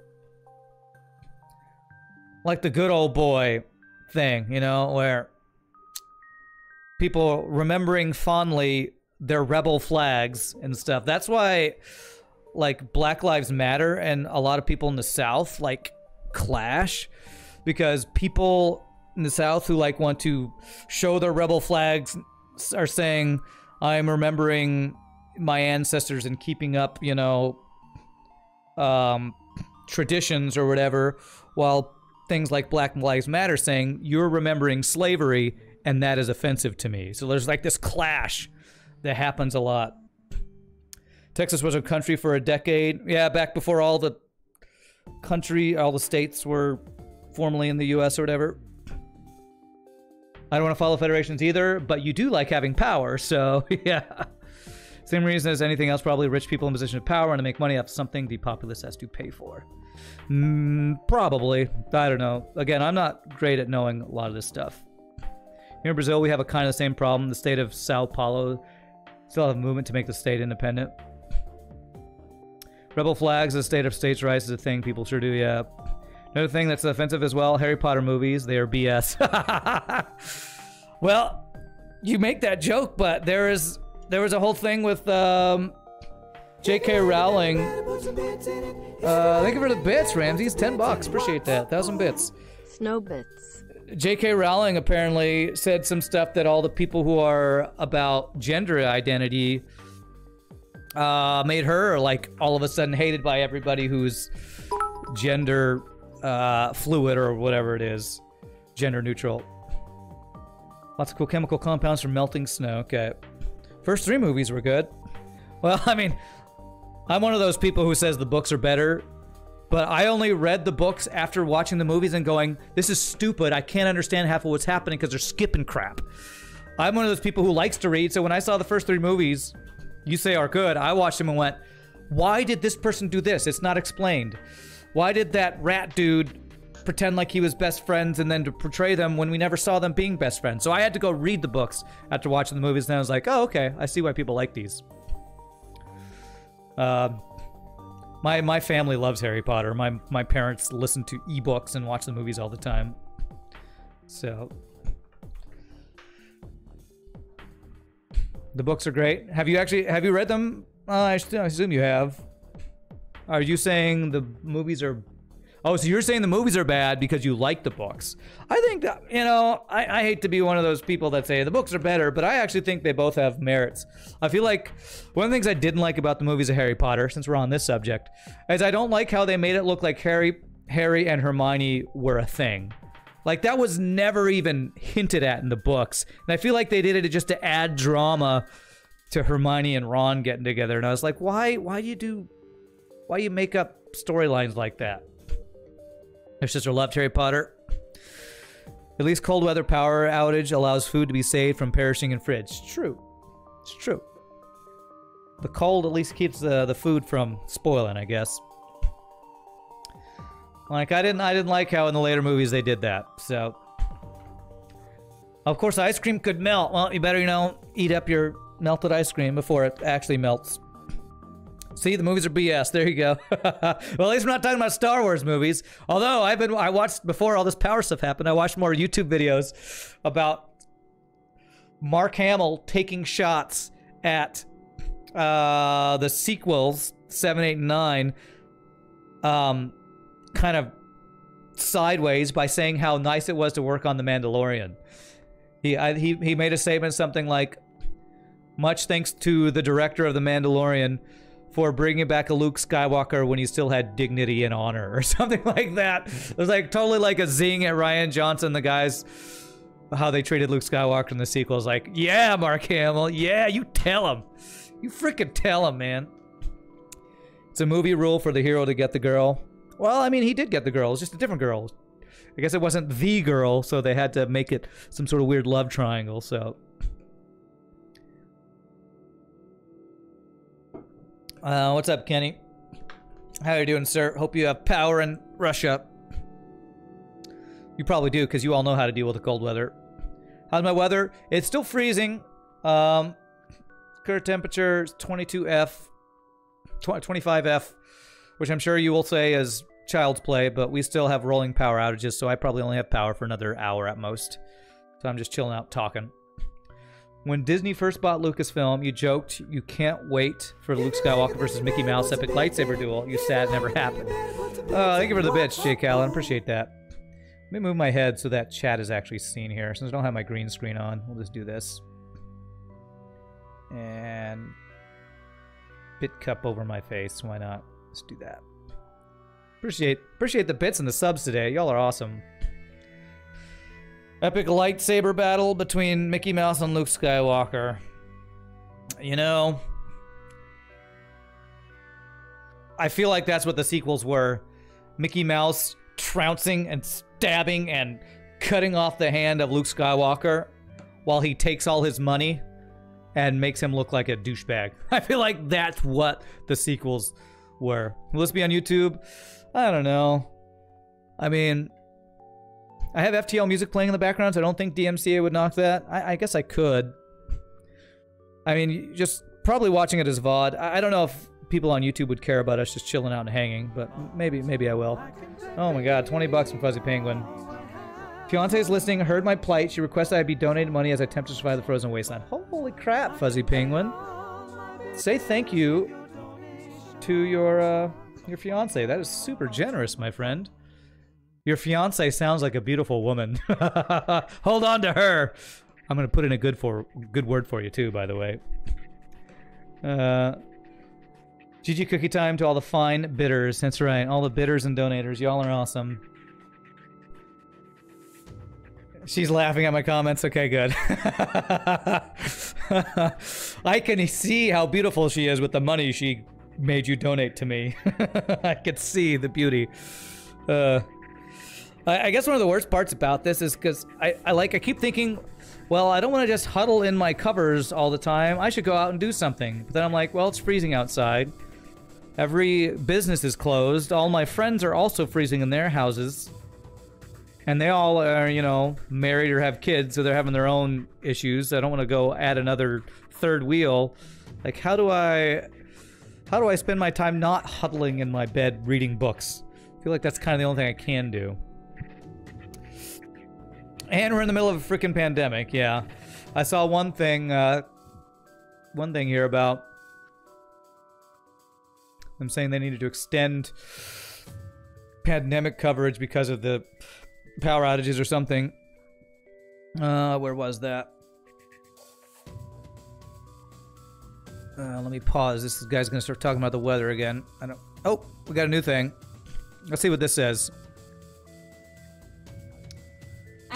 good old boy thing, you know, where people remembering fondly their rebel flags and stuff. That's why, like, Black Lives Matter and a lot of people in the South, like, clash. Because people in the South who, like, want to show their rebel flags are saying, I'm remembering my ancestors and keeping up, you know, traditions or whatever, while things like Black Lives Matter saying, you're remembering slavery and that is offensive to me. So there's like this clash that happens a lot. Texas was a country for a decade. Yeah, back before all the states were formally in the U.S. or whatever. I don't want to follow federations either, but you do like having power, so yeah. Same reason as anything else, probably rich people in position of power and to make money off something the populace has to pay for. Probably. I don't know. Again, I'm not great at knowing a lot of this stuff. Here in Brazil, we have a kind of the same problem. The state of Sao Paulo still have a movement to make the state independent. Rebel flags, the state of states' rights is a thing. People sure do, yeah. Another thing that's offensive as well, Harry Potter movies, they are BS. Well, you make that joke, but there was a whole thing with J.K. Rowling. Thank you for the bits, Ramses. $10. Appreciate that. 1,000 bits. Snow bits. J.K. Rowling apparently said some stuff that all the people who are about gender identity made her, like, all of a sudden hated by everybody who's gender fluid or whatever it is. Gender neutral. Lots of cool chemical compounds from melting snow. Okay. First 3 movies were good. Well, I mean, I'm one of those people who says the books are better, but I only read the books after watching the movies and going, this is stupid. I can't understand half of what's happening because they're skipping crap. I'm one of those people who likes to read, so when I saw the first 3 movies you say are good, I watched them and went, why did this person do this? It's not explained. Why did that rat dude pretend like he was best friends and then to portray them when we never saw them being best friends? So I had to go read the books after watching the movies, and I was like, oh, okay, I see why people like these. My family loves Harry Potter. My parents listen to ebooks and watch the movies all the time. So the books are great. Have you read them? I assume you have. Are you saying the movies are... Oh, so you're saying the movies are bad because you like the books. I think that, you know, I hate to be one of those people that say the books are better, but I actually think they both have merits. I feel like one of the things I didn't like about the movies of Harry Potter, since we're on this subject, is I don't like how they made it look like Harry and Hermione were a thing. Like, that was never even hinted at in the books. And I feel like they did it just to add drama to Hermione and Ron getting together. And I was like, why do you make up storylines like that? Your sister loved Harry Potter. At least cold weather power outage allows food to be saved from perishing in fridge. It's true. It's true. The cold at least keeps the food from spoiling, I guess. Like, I didn't like how in the later movies they did that. So Of course, ice cream could melt. Well, you better, you know, eat up your melted ice cream before it actually melts. See, the movies are BS. There you go. Well, at least we're not talking about Star Wars movies. Although I watched, before all this power stuff happened, I watched more YouTube videos about Mark Hamill taking shots at the sequels 7, 8, and 9, kind of sideways by saying how nice it was to work on The Mandalorian. He made a statement something like, "Much thanks to the director of The Mandalorian for bringing back a Luke Skywalker when he still had dignity and honor," or something like that. It was like totally like a zing at Rian Johnson, the guys, how they treated Luke Skywalker in the sequels. Like, yeah, Mark Hamill, yeah, you tell him. You freaking tell him, man. It's a movie rule for the hero to get the girl. Well, I mean, he did get the girl. It's just a different girl. I guess it wasn't the girl, so they had to make it some sort of weird love triangle, so. What's up, Kenny? How you doing, sir? Hope you have power in Russia. You probably do, because you all know how to deal with the cold weather. How's my weather? It's still freezing. Current temperature is 22F, 25F, which I'm sure you will say is child's play, but we still have rolling power outages, so I probably only have power for another hour at most. So I'm just chilling out talking. When Disney first bought Lucasfilm, you joked you can't wait for Luke Skywalker versus Mickey Mouse epic lightsaber duel. You said it never happened. Thank you for the bits, Jake Allen. Appreciate that. Let me move my head so that chat is actually seen here. Since I don't have my green screen on, we'll just do this. And bit cup over my face. Why not? Let's do that. Appreciate the bits and the subs today. Y'all are awesome. Epic lightsaber battle between Mickey Mouse and Luke Skywalker. You know, I feel like that's what the sequels were. Mickey Mouse trouncing and stabbing and cutting off the hand of Luke Skywalker while he takes all his money and makes him look like a douchebag. I feel like that's what the sequels were. Will this be on YouTube? I don't know. I mean, I have FTL music playing in the background, so I don't think DMCA would knock that. I guess I could. I mean, just probably watching it as VOD. I don't know if people on YouTube would care about us just chilling out and hanging, but maybe I will. Oh my god, 20 bucks from Fuzzy Penguin. Fiance is listening, heard my plight. She requested I be donated money as I attempt to survive the frozen wasteland. Holy crap, Fuzzy Penguin. Say thank you to your fiance. That is super generous, my friend. Your fiance sounds like a beautiful woman. Hold on to her. I'm gonna put in a good word for you too, by the way. GG cookie time to all the fine bidders. That's right, all the bidders and donators. Y'all are awesome. She's laughing at my comments. Okay, good. I can see how beautiful she is with the money she made you donate to me. I could see the beauty. I guess one of the worst parts about this is because I keep thinking, well, I don't want to just huddle in my covers all the time. I should go out and do something. But then I'm like, well, it's freezing outside. Every business is closed. All my friends are also freezing in their houses. And they all are, you know, married or have kids, so they're having their own issues. I don't want to go add another third wheel. Like, how do I spend my time not huddling in my bed reading books? I feel like that's kind of the only thing I can do. And we're in the middle of a freaking pandemic, yeah. I saw one thing here about them saying they needed to extend pandemic coverage because of the power outages or something. Where was that? Let me pause. This guy's gonna start talking about the weather again. Oh, we got a new thing. Let's see what this says.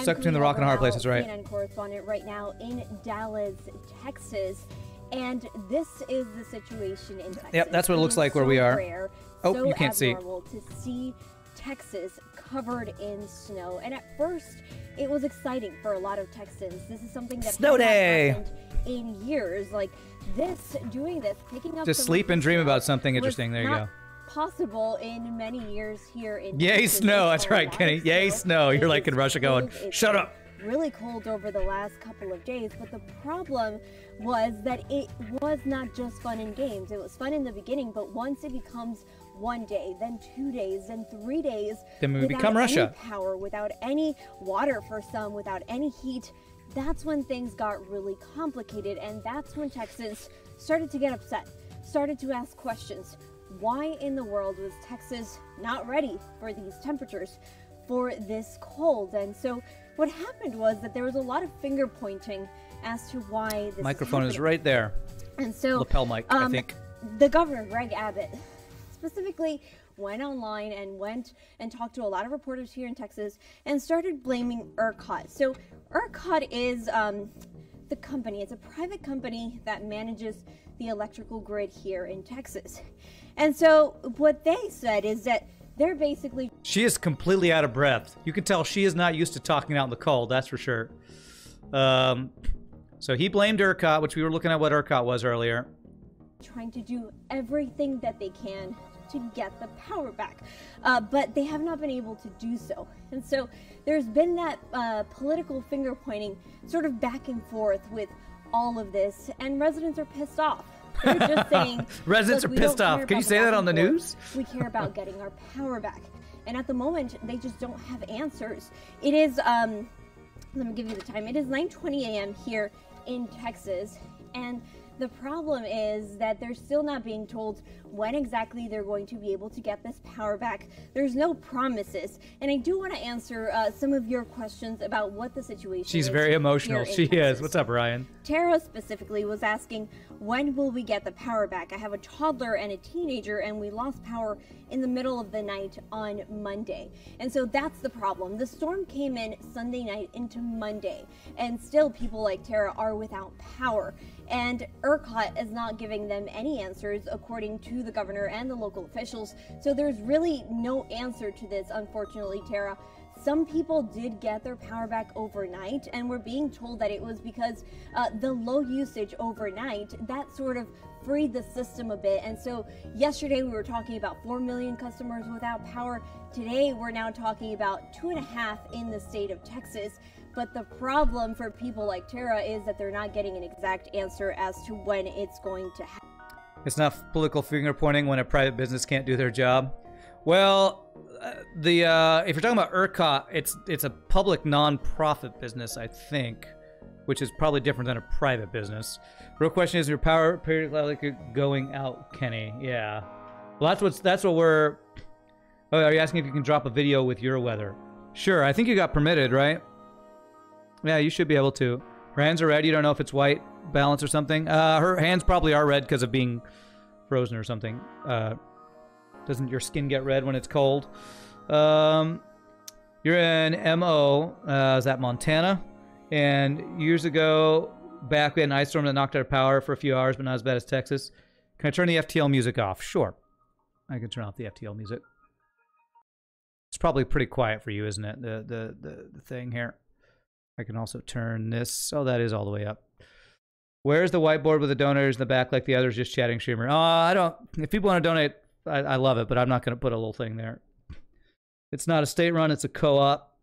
Stuck between the rock and a hard place, that's right. CNN correspondent right now in Dallas, Texas, and this is the situation in Texas. Yep, that's what it looks like where we are. Rare, oh, you can't see. To see Texas covered in snow, and at first it was exciting for a lot of Texans. This is something that snow day happened in years. Like this, doing this, picking up. Just sleep and dream about something interesting. There you go. Possible in many years here in Yay Texas, snow, that's right, Kenny. Yay snow. You're like in Russia going, shut up. really cold over the last couple of days, but the problem was that it was not just fun and games. It was fun in the beginning, but once it becomes 1 day, then 2 days, then 3 days, then we without become Russia. Any power, without any water for some, without any heat, that's when things got really complicated, and that's when Texans started to get upset, started to ask questions. Why in the world was Texas not ready for these temperatures, for this cold? And so what happened was that there was a lot of finger pointing as to why this Microphone is is right there. And so Lapel mic, I think. The governor, Greg Abbott, specifically went online and went and talked to a lot of reporters here in Texas and started blaming ERCOT. So ERCOT is the company. It's a private company that manages the electrical grid here in Texas. And so what they said is that they're basically... She is completely out of breath. You can tell she is not used to talking out in the cold, that's for sure. So he blamed ERCOT, which we were looking at what ERCOT was earlier. Trying to do everything that they can to get the power back, but they have not been able to do so. And so there's been that political finger pointing sort of back and forth with all of this, and residents are pissed off. They're just saying, residents are pissed off. Can you say that on the news? We care about getting our power back. And at the moment, they just don't have answers. It is, let me give you the time. It is 9:20 a.m. here in Texas, and the problem is that they're still not being told when exactly they're going to be able to get this power back. There's no promises. And I do want to answer some of your questions about what the situation is. She's very emotional. She is. What's up, Ryan? Tara specifically was asking, when will we get the power back? I have a toddler and a teenager, and we lost power in the middle of the night on Monday. And so that's the problem. The storm came in Sunday night into Monday, and still people like Tara are without power. And ERCOT is not giving them any answers, according to the governor and the local officials. So there's really no answer to this, unfortunately, Tara. Some people did get their power back overnight, and we're being told that it was because the low usage overnight, that sort of freed the system a bit. And so yesterday we were talking about 4 million customers without power. Today we're now talking about 2.5 in the state of Texas. But the problem for people like Tara is that they're not getting an exact answer as to when it's going to happen. It's not political finger pointing when a private business can't do their job. Well, if you're talking about ERCOT, it's a public non-profit business, I think, which is probably different than a private business. Real question is, your power periodically going out, Kenny? Yeah. Well, that's what we're... Oh, are you asking if you can drop a video with your weather? Sure, I think you got permitted, right? Yeah, you should be able to. Her hands are red. You don't know if it's white balance or something. Her hands probably are red because of being frozen or something. Doesn't your skin get red when it's cold? You're in MO. Is that Montana? And years ago, back we had an ice storm that knocked out our power for a few hours, but not as bad as Texas. Can I turn the FTL music off? Sure. I can turn off the FTL music. It's probably pretty quiet for you, isn't it? The thing here. I can also turn this. Oh, that is all the way up. Where's the whiteboard with the donors in the back like the others just chatting streamer? Oh, I don't. If people want to donate, I love it, but I'm not going to put a little thing there. It's not a state run. It's a co-op.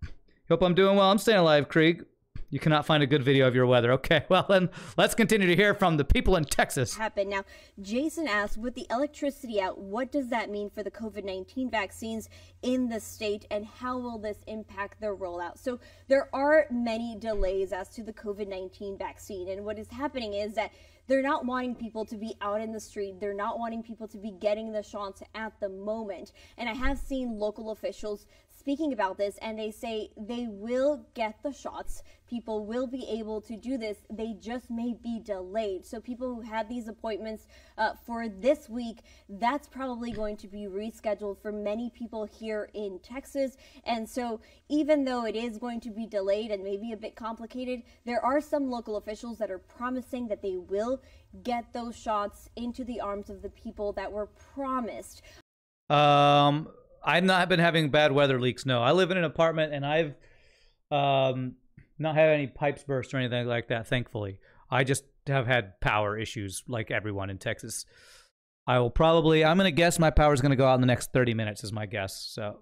Hope I'm doing well. I'm staying alive, Krieg. You cannot find a good video of your weather. Okay, well then, let's continue to hear from the people in Texas. Now, Jason asked, with the electricity out, what does that mean for the COVID-19 vaccines in the state, and how will this impact their rollout? So there are many delays as to the COVID-19 vaccine, and what is happening is that they're not wanting people to be out in the street. They're not wanting people to be getting the shots at the moment. And I have seen local officials speaking about this, and they say they will get the shots. People will be able to do this. They just may be delayed. So people who had these appointments for this week, that's probably going to be rescheduled for many people here in Texas. And so even though it is going to be delayed and maybe a bit complicated, there are some local officials that are promising that they will get those shots into the arms of the people that were promised. I've not been having bad weather leaks, no. I live in an apartment, and I've not had any pipes burst or anything like that, thankfully. I just have had power issues like everyone in Texas. I'm going to guess my power's going to go out in the next 30 minutes is my guess, so.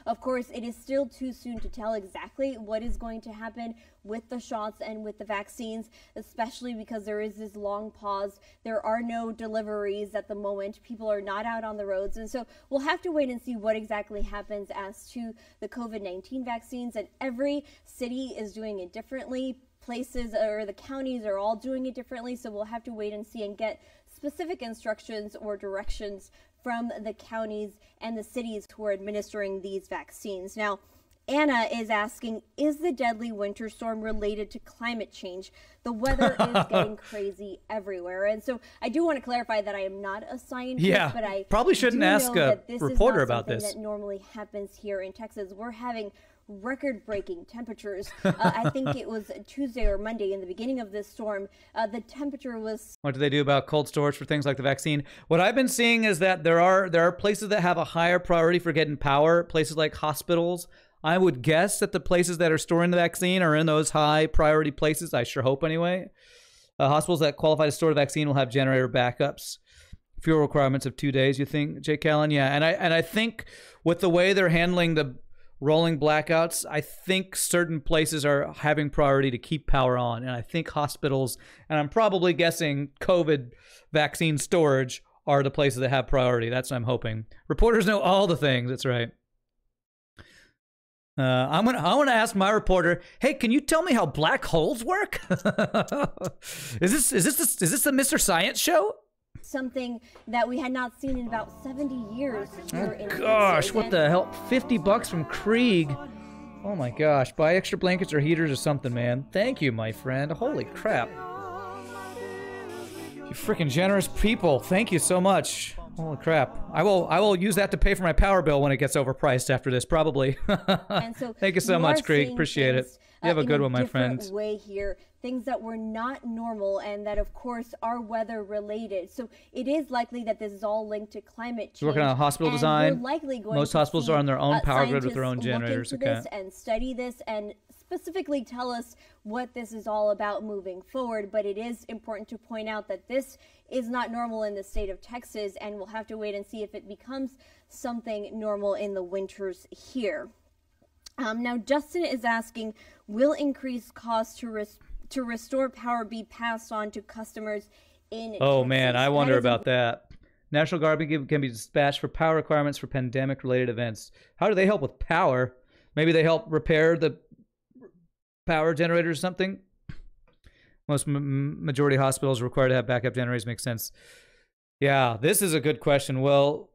Of course, it is still too soon to tell exactly what is going to happen with the shots and with the vaccines, especially because there is this long pause. There are no deliveries at the moment. People are not out on the roads. And so we'll have to wait and see what exactly happens as to the COVID-19 vaccines. And every city is doing it differently. Places or the counties are all doing it differently. So we'll have to wait and see and get specific instructions or directions from the counties and the cities who are administering these vaccines. Now, Anna is asking, is the deadly winter storm related to climate change? The weather is getting crazy everywhere. And so I do want to clarify that I am not a scientist, but I probably shouldn't ask a reporter about this. That normally happens here in Texas. We're having record-breaking temperatures. I think it was Tuesday or Monday in the beginning of this storm. The temperature was... What do they do about cold storage for things like the vaccine? What I've been seeing is that there are places that have a higher priority for getting power, places like hospitals. I would guess that the places that are storing the vaccine are in those high priority places. I sure hope anyway. Hospitals that qualify to store the vaccine will have generator backups. Fuel requirements of 2 days, you think, Jake Allen? Yeah, and I think with the way they're handling the rolling blackouts, I think certain places are having priority to keep power on. And I think hospitals, and I'm probably guessing COVID vaccine storage, are the places that have priority. That's what I'm hoping. Reporters know all the things. That's right. I want to ask my reporter, hey, can you tell me how black holes work? Is this the Mr. Science show? Something that we had not seen in about 70 years here in gosh, what the hell? $50 from Krieg. Oh my gosh, buy extra blankets or heaters or something, man. Thank you, my friend. Holy crap. You freaking generous people. Thank you so much. Holy crap. I will use that to pay for my power bill when it gets overpriced after this, probably. And so thank you so much, Krieg. Appreciate it. You have a good one, my friends. Way here, things that were not normal and that, of course, are weather related. So it is likely that this is all linked to climate change. You're working on a hospital design. Likely going Most hospitals are on their own power grid with their own generators. Look into this and study this and specifically tell us what this is all about moving forward. But it is important to point out that this is not normal in the state of Texas, and we'll have to wait and see if it becomes something normal in the winters here. Now, Justin is asking, will increased costs to restore power be passed on to customers in Texas? Oh, man, I wonder about that. National Guard can be dispatched for power requirements for pandemic-related events. How do they help with power? Maybe they help repair the power generator or something? Most majority hospitals are required to have backup generators. Makes sense. Yeah, this is a good question. Well,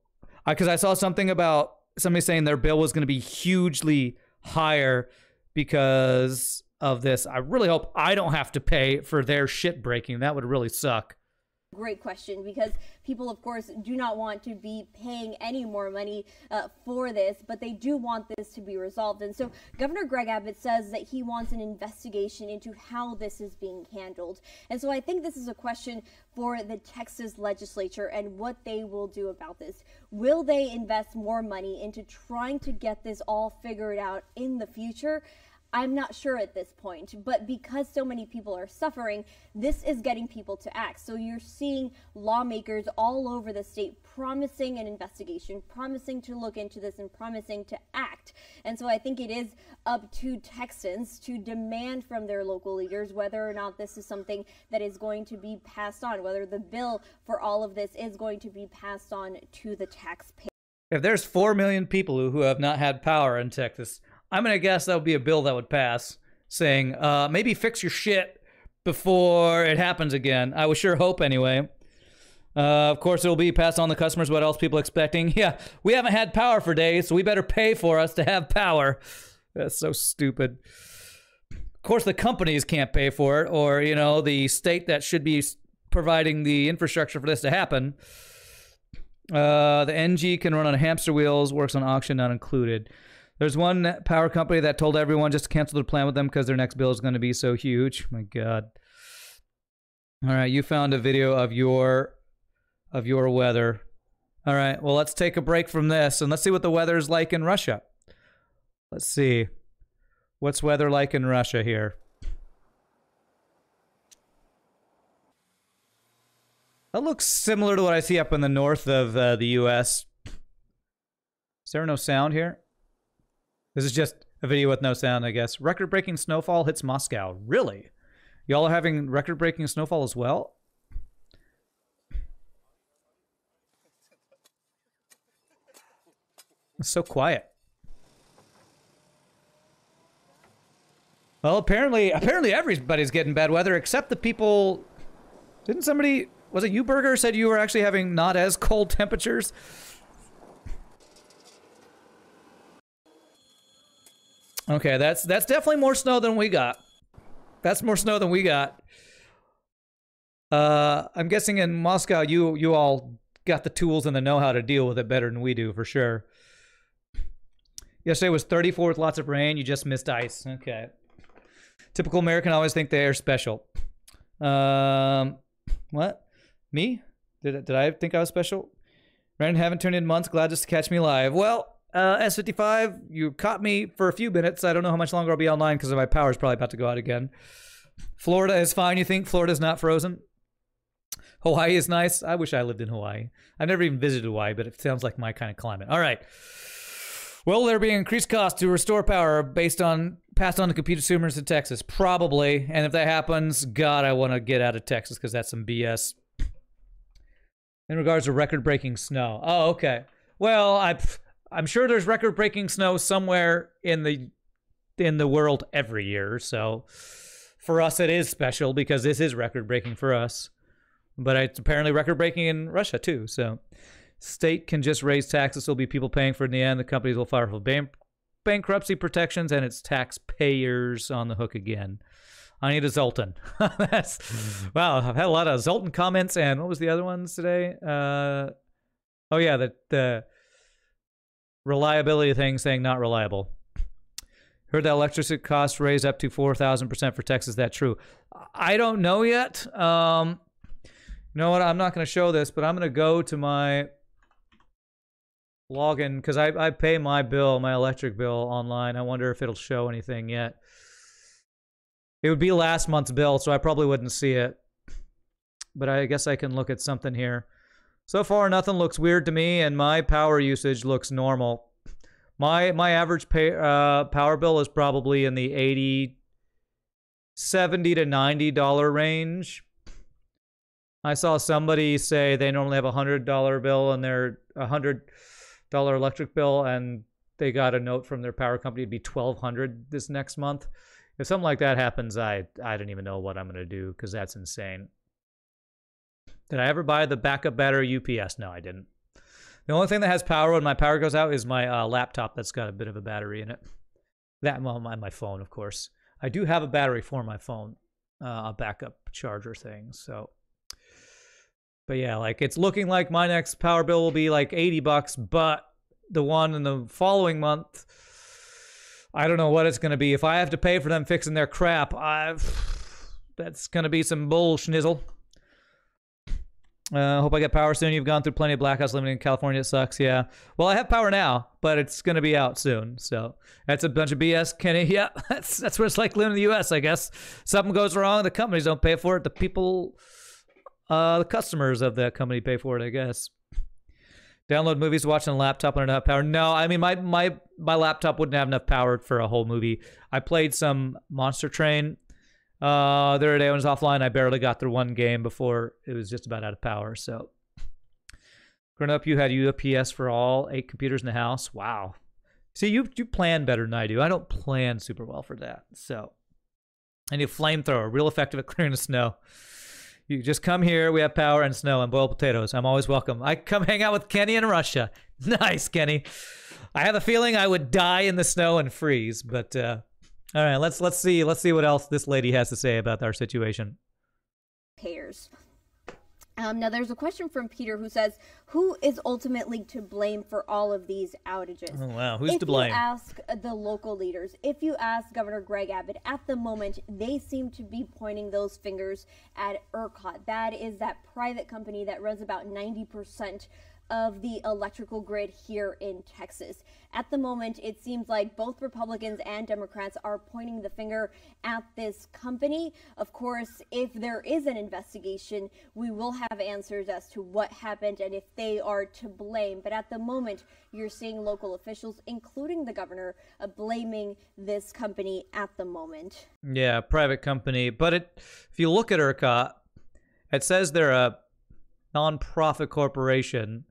because I saw something about somebody saying their bill was going to be hugely higher because of this. I really hope I don't have to pay for their shit breaking. That would really suck. Great question, because people, of course, do not want to be paying any more money for this, but they do want this to be resolved. And so Governor Greg Abbott says that he wants an investigation into how this is being handled. And so I think this is a question for the Texas legislature and what they will do about this. Will they invest more money into trying to get this all figured out in the future? I'm not sure at this point, but because so many people are suffering, this is getting people to act. So you're seeing lawmakers all over the state promising an investigation, promising to look into this, and promising to act. And so I think it is up to Texans to demand from their local leaders whether or not this is something that is going to be passed on, whether the bill for all of this is going to be passed on to the taxpayer. If there's 4 million people who have not had power in Texas, I'm going to guess that would be a bill that would pass saying, maybe fix your shit before it happens again. I would sure hope anyway. Of course, it'll be passed on to customers. What else people expecting? Yeah, we haven't had power for days, so we better pay for us to have power. That's so stupid. Of course, the companies can't pay for it, or, you know, the state that should be providing the infrastructure for this to happen. The NG can run on hamster wheels, works on auction, not included. There's one power company that told everyone just to cancel their plan with them because their next bill is going to be so huge. My God. All right, you found a video of your weather. All right, well, let's take a break from this and let's see what the weather is like in Russia. Let's see. What's weather like in Russia here? That looks similar to what I see up in the north of the U.S. Is there no sound here? This is just a video with no sound, I guess. Record-breaking snowfall hits Moscow. Really? Y'all are having record-breaking snowfall as well? It's so quiet. Well, apparently everybody's getting bad weather except the people. Didn't somebody, was it you, Burger, said you were actually having not as cold temperatures? Okay, that's definitely more snow than we got. That's more snow than we got. I'm guessing in Moscow you all got the tools and the know-how to deal with it better than we do, for sure. Yesterday was 34 with lots of rain. You just missed ice. Okay. Typical American, always think they are special. What? Me? Did I think I was special? Brandon, haven't turned in months. Glad just to catch me live. Well, S55, you caught me for a few minutes. I don't know how much longer I'll be online because my power's probably about to go out again. Florida is fine, you think? Florida's not frozen? Hawaii is nice. I wish I lived in Hawaii. I've never even visited Hawaii, but it sounds like my kind of climate. All right. Will there be increased cost to restore power passed on to consumers in Texas? Probably. And if that happens, God, I want to get out of Texas because that's some BS. In regards to record-breaking snow. Oh, okay. Well, I'm sure there's record-breaking snow somewhere in the world every year. So for us, it is special because this is record-breaking for us. But it's apparently record-breaking in Russia too. So state can just raise taxes. There'll be people paying for it in the end. The companies will file for bankruptcy protections, and it's taxpayers on the hook again. I need a Zoltan. That's wow. I've had a lot of Zoltan comments, and what was the other ones today? Oh yeah, the reliability thing saying not reliable. Heard that electricity costs raised up to 4,000% for Texas. Is that true? I don't know yet. You know what? I'm not going to show this, but I'm going to go to my login because I pay my bill, my electric bill online. I wonder if it'll show anything yet. It would be last month's bill, so I probably wouldn't see it. But I guess I can look at something here. So far, nothing looks weird to me, and my power usage looks normal. My average power bill is probably in the $70 to $90 range. I saw somebody say they normally have a $100 bill and their $100 electric bill, and they got a note from their power company it'd be $1,200 this next month. If something like that happens, I don't even know what I'm gonna do because that's insane. Did I ever buy the backup battery UPS? No, I didn't. The only thing that has power when my power goes out is my laptop that's got a bit of a battery in it. That, well, my phone, of course. I do have a battery for my phone, a backup charger thing, so. But yeah, like it's looking like my next power bill will be like $80, but the one in the following month, I don't know what it's going to be. If I have to pay for them fixing their crap, that's going to be some bull schnizzle. Hope I get power soon. You've gone through plenty of blackouts living in California. It sucks, yeah. Well, I have power now, but it's going to be out soon. So that's a bunch of BS, Kenny. Yeah, that's what it's like living in the U.S., I guess. Something goes wrong, the companies don't pay for it. The people... the customers of that company pay for it, I guess. Download movies to watch on a laptop when I don't have power. No, I mean, my laptop wouldn't have enough power for a whole movie. I played some Monster Train the other day when it was offline. I barely got through one game before it was just about out of power. So, growing up, you had UPS for all 8 computers in the house. Wow. See, you plan better than I do. I don't plan super well for that. So, I need a flamethrower, real effective at clearing the snow. You just come here, we have power and snow and boiled potatoes. I'm always welcome. I come hang out with Kenny in Russia. Nice, Kenny. I have a feeling I would die in the snow and freeze, but all right, let's see what else this lady has to say about our situation. Payers. Now, there's a question from Peter who says, who is ultimately to blame for all of these outages? Oh, wow. Who's to blame? If you ask the local leaders, if you ask Governor Greg Abbott, at the moment, they seem to be pointing those fingers at ERCOT. That is that private company that runs about 90% of the electrical grid here in Texas. At the moment, it seems like both Republicans and Democrats are pointing the finger at this company. Of course, if there is an investigation, we will have answers as to what happened and if they are to blame. But at the moment, you're seeing local officials, including the governor, blaming this company at the moment. Yeah, private company. But if you look at ERCOT, it says they're a nonprofit corporation.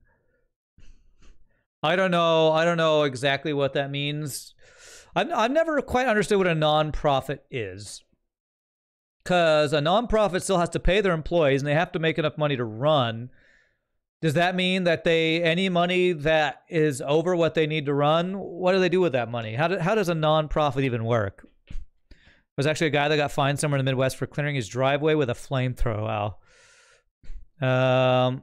I don't know exactly what that means. I've never quite understood what a nonprofit is. Because a nonprofit still has to pay their employees and they have to make enough money to run. Does that mean that any money that is over what they need to run, what do they do with that money? How does a nonprofit even work? There's actually a guy that got fined somewhere in the Midwest for clearing his driveway with a flamethrower. Wow.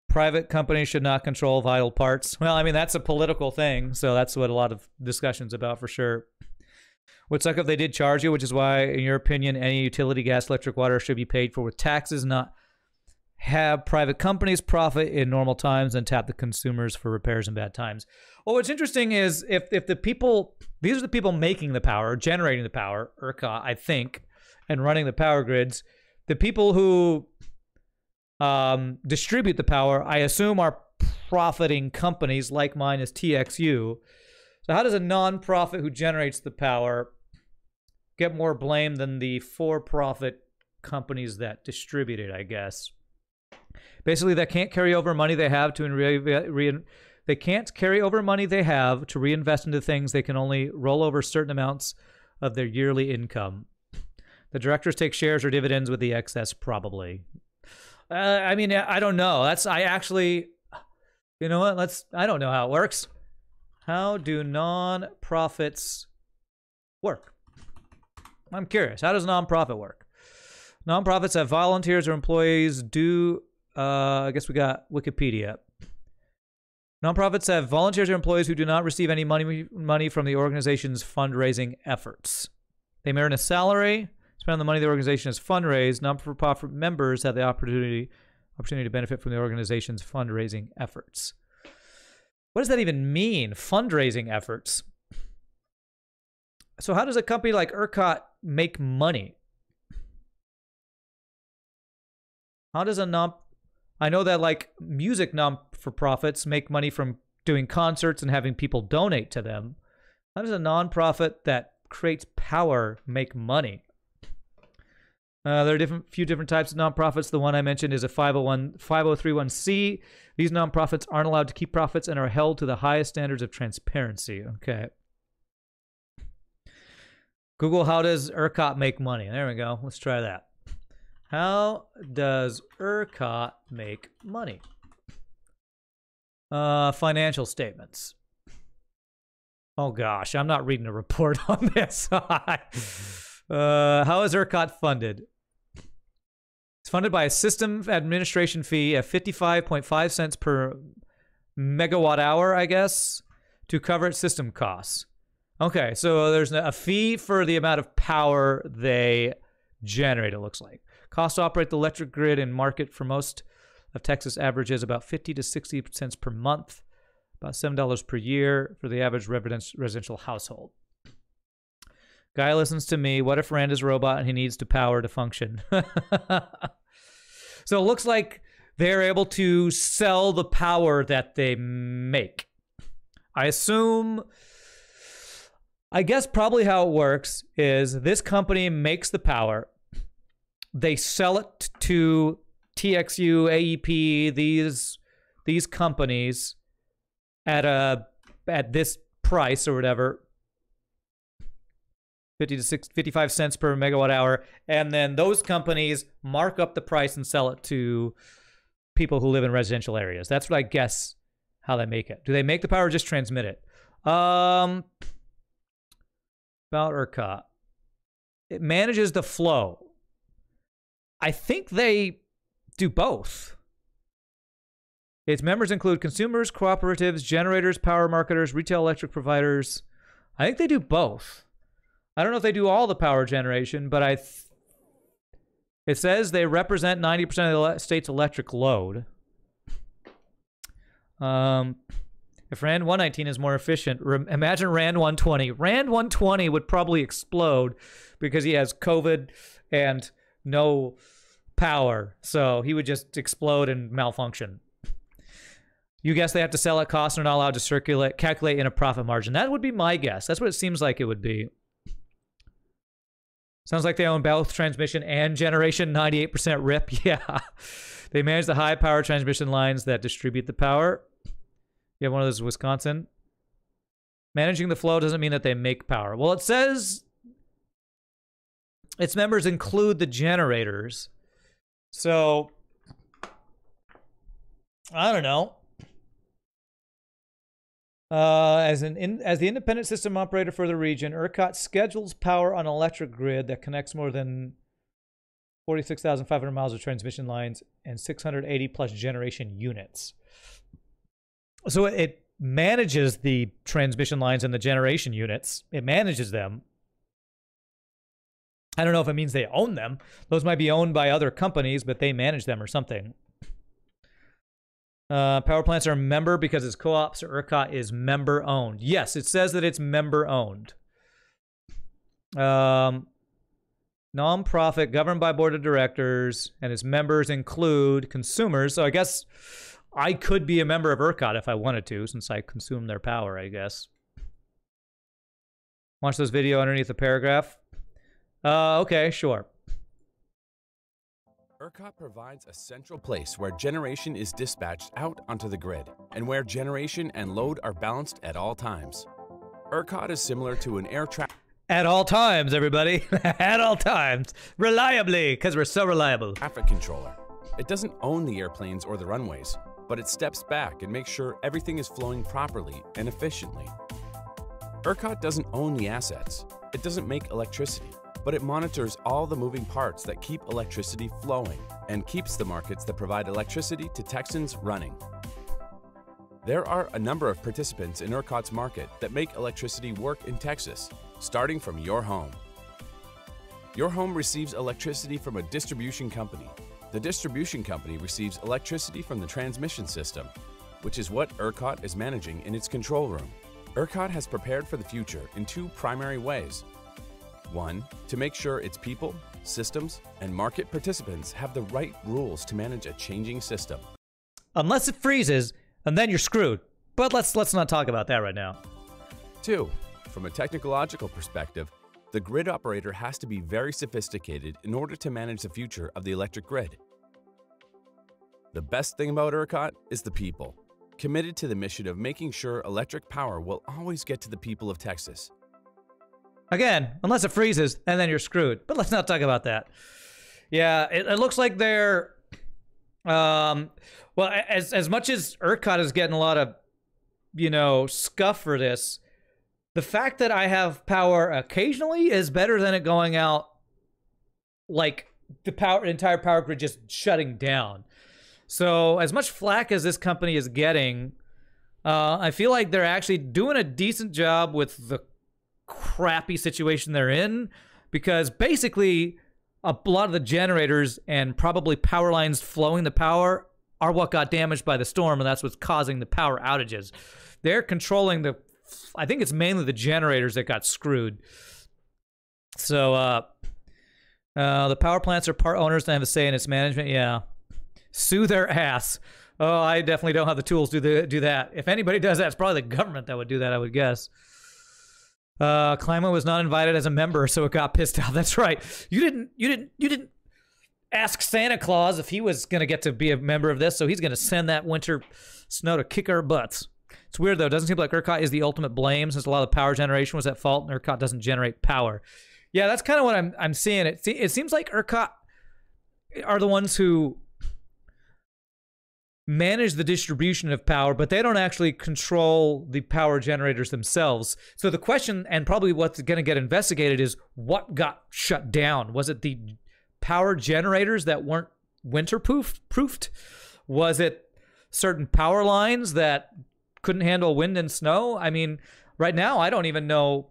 Private companies should not control vital parts. Well, I mean, that's a political thing, so that's what a lot of discussion's about for sure. Would suck if they did charge you, which is why, in your opinion, any utility, gas, electric, water should be paid for with taxes, not have private companies profit in normal times and tap the consumers for repairs in bad times. Well, what's interesting is if the people, these are the people making the power, generating the power, ERCOT, I think, and running the power grids, the people who distribute the power, I assume, are profiting companies like mine is TXU. So how does a nonprofit who generates the power get more blame than the for-profit companies that distribute it, I guess? Basically, they can't carry over money they have to they can't carry over money they have to reinvest into things. They can only roll over certain amounts of their yearly income. The directors take shares or dividends with the excess, probably. I mean, I don't know. You know what? I don't know how it works. How do non-profits work? I'm curious. How does a non-profit work? Non-profits have volunteers or employees I guess we got Wikipedia. Non-profits have volunteers or employees who do not receive any money from the organization's fundraising efforts. They may earn a salary, spend on the money the organization has fundraised. Non-for-profit members have the opportunity to benefit from the organization's fundraising efforts. What does that even mean, fundraising efforts? So how does a company like ERCOT make money? How does I know that like music non-for-profits make money from doing concerts and having people donate to them. How does a nonprofit that creates power make money? There are few different types of nonprofits. The one I mentioned is a 5031c. These nonprofits aren't allowed to keep profits and are held to the highest standards of transparency. Okay. Google, how does ERCOT make money? There we go. Let's try that. How does ERCOT make money? Financial statements. Oh gosh, I'm not reading a report on this. How is ERCOT funded? It's funded by a system administration fee of 55.5 cents per megawatt hour, I guess, to cover its system costs. Okay, so there's a fee for the amount of power they generate, it looks like. Cost to operate the electric grid and market for most of Texas averages about 50 to 60 cents per month, about $7 per year for the average residential household. Guy listens to me. What if Randa's a robot and he needs to power to function? So it looks like they're able to sell the power that they make. I guess probably how it works is this company makes the power. They sell it to TXU, AEP, these companies at this price or whatever, 55 cents per megawatt hour, and then those companies mark up the price and sell it to people who live in residential areas. That's what I guess how they make it. Do they make the power or just transmit it? About ERCOT. It manages the flow. I think they do both. Its members include consumers, cooperatives, generators, power marketers, retail electric providers. I think they do both. I don't know if they do all the power generation, but it says they represent 90% of the state's electric load. If RAND 119 is more efficient, imagine RAND 120. RAND 120 would probably explode because he has COVID and no power. So he would just explode and malfunction. You guess they have to sell at cost and are not allowed to calculate in a profit margin. That would be my guess. That's what it seems like it would be. Sounds like they own both transmission and generation, 98% RIP. Yeah. They manage the high power transmission lines that distribute the power. You have one of those in Wisconsin. Managing the flow doesn't mean that they make power. Well, it says its members include the generators. So, I don't know. As the independent system operator for the region, ERCOT schedules power on an electric grid that connects more than 46,500 miles of transmission lines and 680 plus generation units. So it manages the transmission lines and the generation units. It manages them. I don't know if it means they own them. Those might be owned by other companies, but they manage them or something. Power plants are a member because it's co-ops. ERCOT is member owned. Yes, it says that it's member owned. Non-profit, governed by board of directors, and its members include consumers. So I guess I could be a member of ERCOT if I wanted to, since I consume their power, I guess. Watch this video underneath the paragraph. Okay, sure. ERCOT provides a central place where generation is dispatched out onto the grid, and where generation and load are balanced at all times. ERCOT is similar to an air traffic... At all times, everybody. At all times. Reliably, because we're so reliable. Traffic controller. It doesn't own the airplanes or the runways, but it steps back and makes sure everything is flowing properly and efficiently. ERCOT doesn't own the assets. It doesn't make electricity, but it monitors all the moving parts that keep electricity flowing and keeps the markets that provide electricity to Texans running. There are a number of participants in ERCOT's market that make electricity work in Texas, starting from your home. Your home receives electricity from a distribution company. The distribution company receives electricity from the transmission system, which is what ERCOT is managing in its control room. ERCOT has prepared for the future in two primary ways. One, to make sure its people, systems, and market participants have the right rules to manage a changing system. Unless it freezes, and then you're screwed. But let's not talk about that right now. Two, from a technological perspective, the grid operator has to be very sophisticated in order to manage the future of the electric grid. The best thing about ERCOT is the people, committed to the mission of making sure electric power will always get to the people of Texas. Again, unless it freezes, and then you're screwed. But let's not talk about that. Yeah, it looks like they're... well, as much as ERCOT is getting a lot of, you know, scuff for this, the fact that I have power occasionally is better than it going out, like, the entire power grid just shutting down. So, as much flack as this company is getting, I feel like they're actually doing a decent job with the crappy situation they're in, because basically a lot of the generators and probably power lines flowing the power are what got damaged by the storm, and that's what's causing the power outages. They're controlling I think it's mainly the generators that got screwed. So the power plants are part owners and have a say in its management. Yeah, sue their ass. Oh, I definitely don't have the tools to do that. If anybody does that, it's probably the government that would do that, I would guess. Climate was not invited as a member, so it got pissed off. That's right. You didn't ask Santa Claus if he was going to get to be a member of this, so he's going to send that winter snow to kick our butts. It's weird, though. It doesn't seem like ERCOT is the ultimate blame, since a lot of the power generation was at fault, and ERCOT doesn't generate power. Yeah, that's kind of what I'm seeing. It seems like ERCOT are the ones who manage the distribution of power, but they don't actually control the power generators themselves. So the question, and probably what's going to get investigated, is what got shut down? Was it the power generators that weren't winter-proofed? Was it certain power lines that couldn't handle wind and snow? I mean, right now, I don't even know,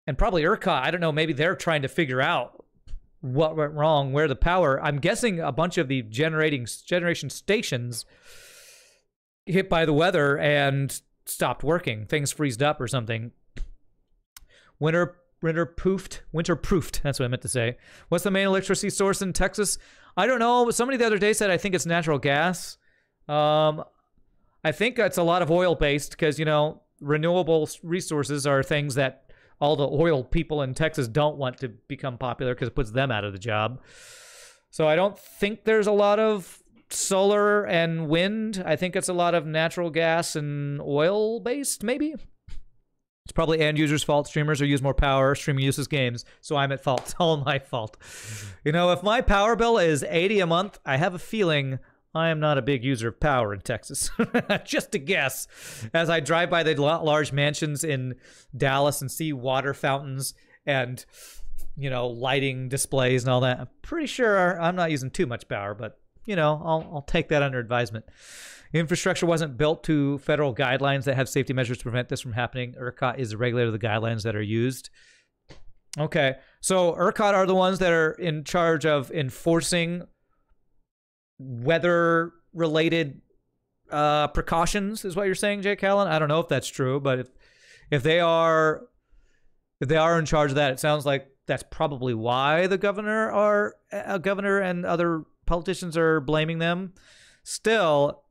and probably ERCOT, I don't know, maybe they're trying to figure out what went wrong, where the power... I'm guessing a bunch of the generation stations hit by the weather and stopped working. Things freezed up or something. Winter-proofed. That's what I meant to say. What's the main electricity source in Texas? I don't know. Somebody the other day said I think it's natural gas. I think it's a lot of oil-based because, you know, renewable resources are things that all the oil people in Texas don't want to become popular because it puts them out of the job. So I don't think there's a lot of solar and wind. I think it's a lot of natural gas and oil-based, maybe. It's probably end users' fault. Streamers are use more power. Streaming uses games, so I'm at fault. It's all my fault. You know, if my power bill is $80 a month, I have a feeling I am not a big user of power in Texas. Just a guess. As I drive by the large mansions in Dallas and see water fountains and, you know, lighting displays and all that, I'm pretty sure I'm not using too much power, but, you know, I'll take that under advisement. Infrastructure wasn't built to federal guidelines that have safety measures to prevent this from happening. ERCOT is the regulator of the guidelines that are used. Okay, so ERCOT are the ones that are in charge of enforcing weather-related precautions, is what you're saying, Jake Callan? I don't know if that's true, but if they are in charge of that, it sounds like that's probably why the governor and other politicians are blaming them. Still,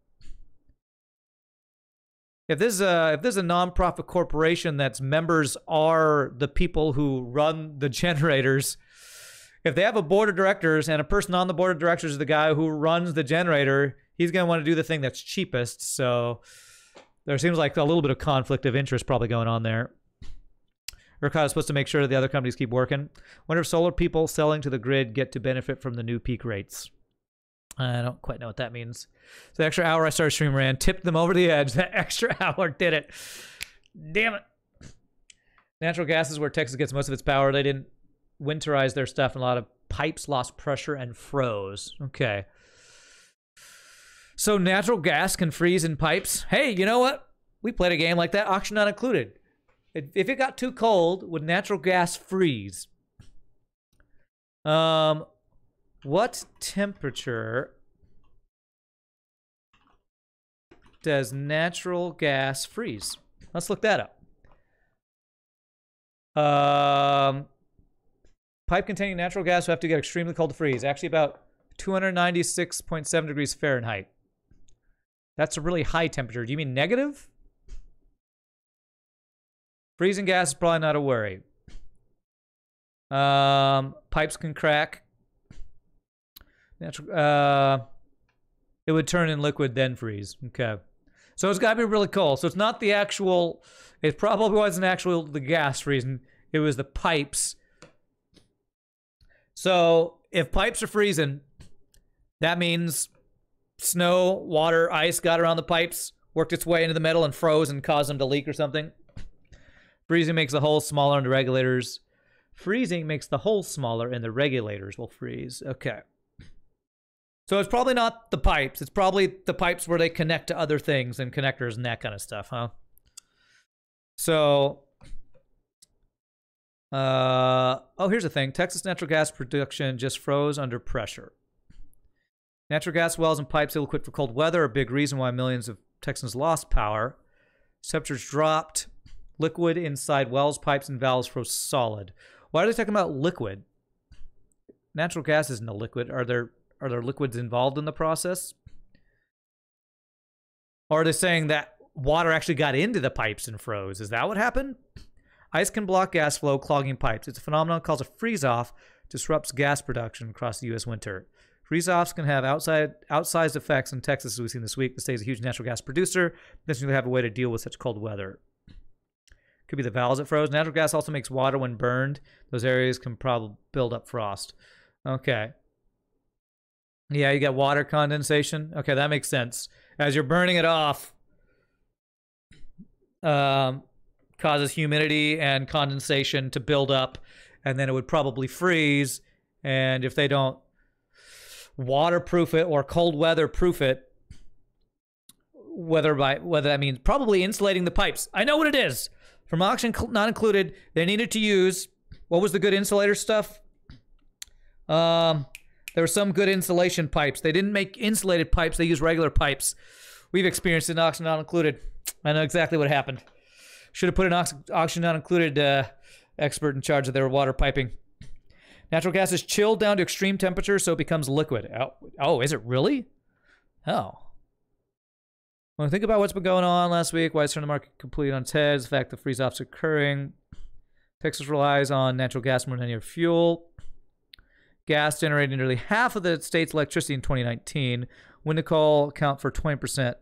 if this is a nonprofit corporation that's members are the people who run the generators, if they have a board of directors and a person on the board of directors is the guy who runs the generator, he's going to want to do the thing that's cheapest. So there seems like a little bit of conflict of interest probably going on there. ERCOT is supposed to make sure that the other companies keep working. Wonder if solar people selling to the grid get to benefit from the new peak rates. I don't quite know what that means. So the extra hour I started streaming ran, tipped them over the edge. That extra hour did it. Damn it. Natural gas is where Texas gets most of its power. They didn't winterize their stuff, and a lot of pipes lost pressure and froze. Okay. So natural gas can freeze in pipes. Hey, you know what? We played a game like that, auction not included. If it got too cold, would natural gas freeze? What temperature does natural gas freeze? Let's look that up. Pipe containing natural gas will have to get extremely cold to freeze. Actually about 296.7 degrees Fahrenheit. That's a really high temperature. Do you mean negative? Freezing gas is probably not a worry. Pipes can crack. Natural, it would turn in liquid, then freeze. Okay. So it's got to be really cold. So it's not the actual, it probably wasn't actually the gas freezing. It was the pipes. So if pipes are freezing, that means snow, water, ice got around the pipes, worked its way into the metal and froze and caused them to leak or something. Freezing makes the hole smaller and the regulators. Freezing makes the hole smaller and the regulators will freeze. Okay. So it's probably not the pipes. It's probably the pipes where they connect to other things and connectors and that kind of stuff, huh? So, oh, here's the thing. Texas natural gas production just froze under pressure. Natural gas wells and pipes ill-equipped for cold weather are a big reason why millions of Texans lost power. Temperatures dropped. Liquid inside wells, pipes, and valves froze solid. Why are they talking about liquid? Natural gas isn't a liquid. Are there liquids involved in the process? Or are they saying that water actually got into the pipes and froze? Is that what happened? Ice can block gas flow, clogging pipes. It's a phenomenon called a freeze-off, disrupts gas production across the U.S. winter. Freeze-offs can have outsized effects in Texas, as we've seen this week. The state is a huge natural gas producer. Doesn't really have a way to deal with such cold weather. Could be the valves that froze. Natural gas also makes water when burned. Those areas can probably build up frost. Okay. Yeah, you get water condensation. Okay, that makes sense. As you're burning it off, causes humidity and condensation to build up, and then it would probably freeze. And if they don't waterproof it or cold weather proof it, whether that means probably insulating the pipes. I know what it is. From auction not included, they needed to use, what was the good insulator stuff? There were some good insulation pipes. They didn't make insulated pipes. They used regular pipes. We've experienced an auction not included. I know exactly what happened. Should have put an auction not included expert in charge of their water piping. Natural gas is chilled down to extreme temperature, so it becomes liquid. Oh, is it really? Oh. Well, think about what's been going on last week, why it's turned the market completely on its head, the fact that freeze-off's occurring. Texas relies on natural gas more than any other fuel. Gas generated nearly half of the state's electricity in 2019. Wind and coal account for 20%,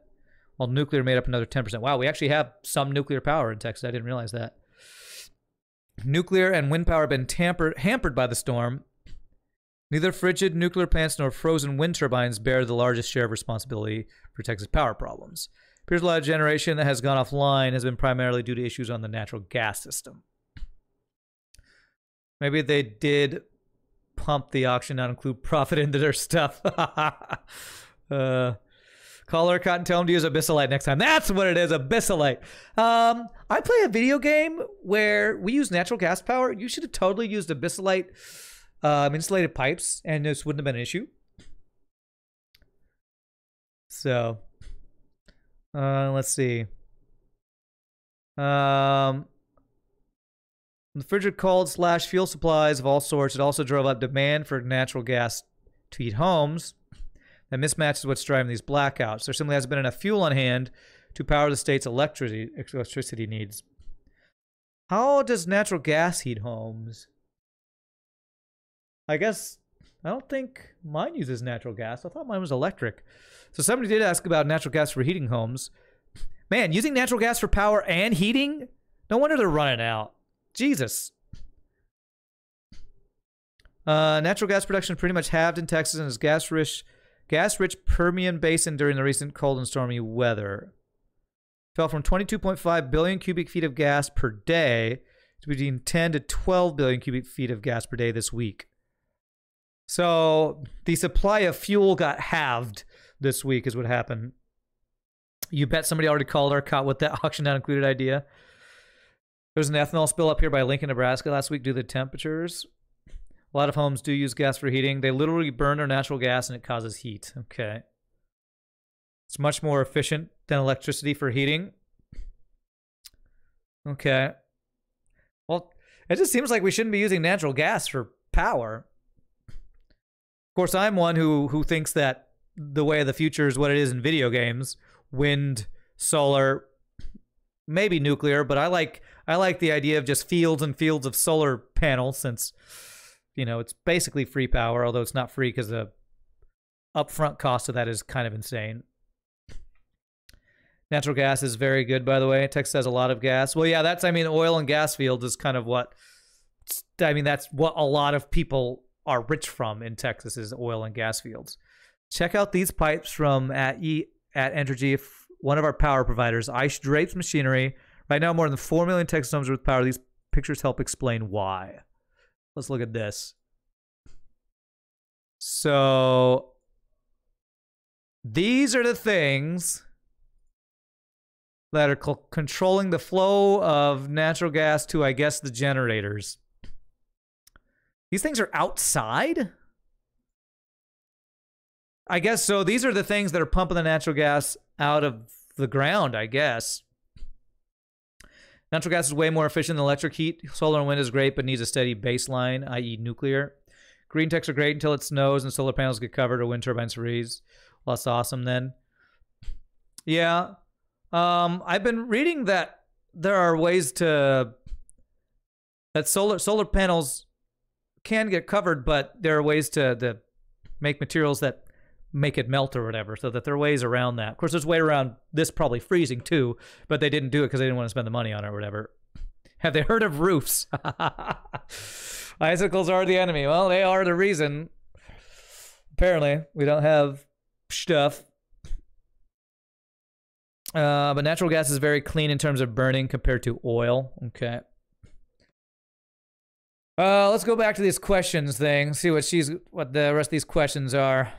while nuclear made up another 10%. Wow, we actually have some nuclear power in Texas. I didn't realize that. Nuclear and wind power have been hampered by the storm. Neither frigid nuclear plants nor frozen wind turbines bear the largest share of responsibility for Texas power problems. It appears a lot of generation that has gone offline has been primarily due to issues on the natural gas system. Maybe they did pump the auction, not include profit into their stuff. Call ERCOT and tell them to use Abyssalite next time. That's what it is, Abyssalite. I play a video game where we use natural gas power. You should have totally used Abyssalite insulated pipes, and this wouldn't have been an issue. So, let's see. The frigid cold / fuel supplies of all sorts, it also drove up demand for natural gas to heat homes. That mismatches what's driving these blackouts. There simply hasn't been enough fuel on hand to power the state's electricity needs. How does natural gas heat homes? I guess, I don't think mine uses natural gas. I thought mine was electric. So somebody did ask about natural gas for heating homes. Man, using natural gas for power and heating? No wonder they're running out. Jesus. Natural gas production pretty much halved in Texas and is gas-rich Permian Basin during the recent cold and stormy weather. Fell from 22.5 billion cubic feet of gas per day to between 10 to 12 billion cubic feet of gas per day this week. So the supply of fuel got halved this week is what happened. You bet somebody already called ERCOT with that auction not included idea. There was an ethanol spill up here by Lincoln, Nebraska last week due to the temperatures. A lot of homes do use gas for heating. They literally burn their natural gas and it causes heat. Okay. It's much more efficient than electricity for heating. Okay. Well, it just seems like we shouldn't be using natural gas for power. Of course, I'm one who thinks that the way of the future is what it is in video games. Wind, solar, maybe nuclear, but I like the idea of just fields and fields of solar panels since, you know, it's basically free power, although it's not free because the upfront cost of that is kind of insane. Natural gas is very good, by the way. Texas has a lot of gas. Well, yeah, oil and gas fields is kind of that's what a lot of people are rich from in Texas is oil and gas fields. Check out these pipes from at Entergy, one of our power providers. Ice drapes machinery. Right now, more than 4 million Texas homes with power. These pictures help explain why. Let's look at this. So, these are the things that are controlling the flow of natural gas to, I guess, the generators. These things are outside? I guess so. These are the things that are pumping the natural gas out of the ground, I guess. Natural gas is way more efficient than electric heat. Solar and wind is great, but needs a steady baseline, i.e. nuclear. Green techs are great until it snows and solar panels get covered or wind turbines freeze. Well, that's awesome then. Yeah. I've been reading that there are ways that solar panels can get covered, but there are ways to make materials that make it melt or whatever, so that there are ways around that. Of course, there's a way around this probably freezing too, but they didn't do it because they didn't want to spend the money on it or whatever. Have they heard of roofs? Icicles are the enemy. Well, they are the reason. Apparently, we don't have stuff. But natural gas is very clean in terms of burning compared to oil. Okay. Let's go back to these questions thing. See what the rest of these questions are.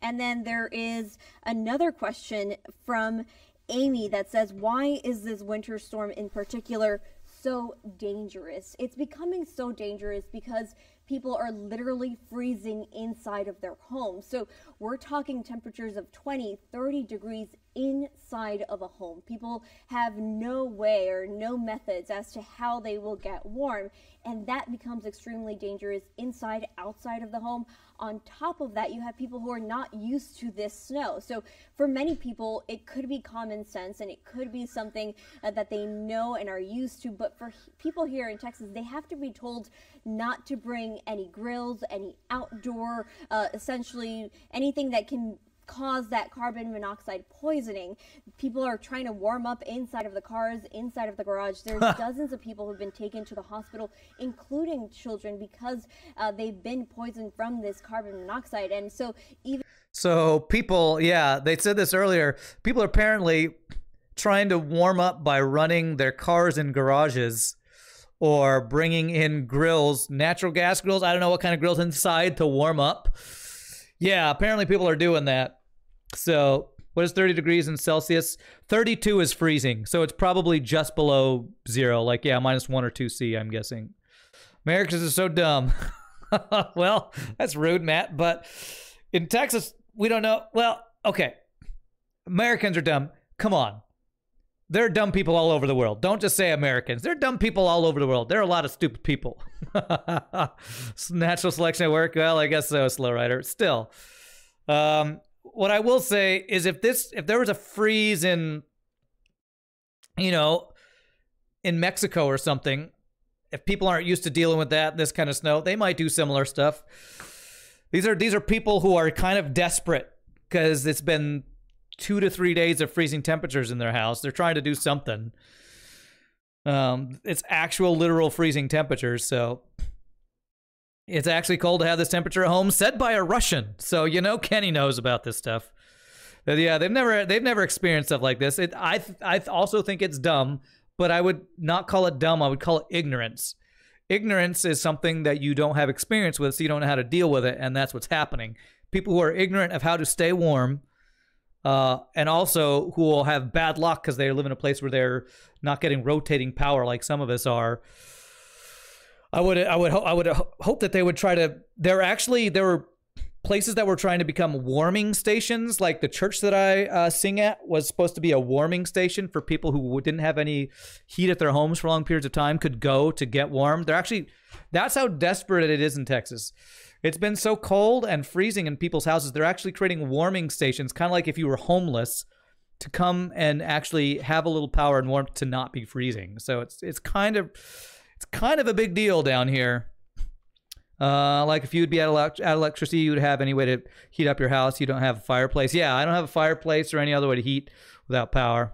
And then there is another question from Amy that says, why is this winter storm in particular so dangerous? It's becoming so dangerous because people are literally freezing inside of their homes. So we're talking temperatures of 20, 30 degrees inside of a home. People have no way or no methods as to how they will get warm, and that becomes extremely dangerous inside, outside of the home. On top of that, you have people who are not used to this snow. So for many people, it could be common sense and it could be something that they know and are used to. But for people here in Texas, they have to be told not to bring any grills, any outdoor, essentially anything that can cause that carbon monoxide poisoning. People are trying to warm up inside of the cars, inside of the garage. There's dozens of people who've been taken to the hospital, including children, because they've been poisoned from this carbon monoxide. And so people, yeah, they said this earlier, people are apparently trying to warm up by running their cars in garages or bringing in grills, natural gas grills. I don't know what kind of grills inside to warm up. Yeah, apparently people are doing that. So what is 30 degrees in Celsius? 32 is freezing. So it's probably just below zero. Like, yeah, -1 or 2 C, I'm guessing. Americans are so dumb. Well, that's rude, Matt. But in Texas, we don't know. Well, okay. Americans are dumb. Come on. There are dumb people all over the world. Don't just say Americans. There are dumb people all over the world. There are a lot of stupid people. Natural selection at work? Well, I guess so, Slow Rider. Still. What I will say is if there was a freeze in, in Mexico or something, if people aren't used to dealing with this kind of snow, they might do similar stuff. These are people who are kind of desperate because it's been 2 to 3 days of freezing temperatures in their house. They're trying to do something. It's actual literal freezing temperatures, so it's actually cold to have this temperature at home, said by a Russian. So Kenny knows about this stuff. But yeah, they've never experienced stuff like this. I also think it's dumb, but I would not call it dumb. I would call it ignorance. Ignorance is something that you don't have experience with, so you don't know how to deal with it, and that's what's happening. People who are ignorant of how to stay warm, and also who will have bad luck because they live in a place where they're not getting rotating power like some of us are. I would hope that they would try to. There were places that were trying to become warming stations. Like the church that I sing at was supposed to be a warming station for people who didn't have any heat at their homes for long periods of time could go to get warm. That's how desperate it is in Texas. It's been so cold and freezing in people's houses. They're actually creating warming stations, kind of like if you were homeless, to come and actually have a little power and warmth to not be freezing. So it's kind of a big deal down here. Like if you would be out of electricity, you would have any way to heat up your house. You don't have a fireplace. Yeah, I don't have a fireplace or any other way to heat without power.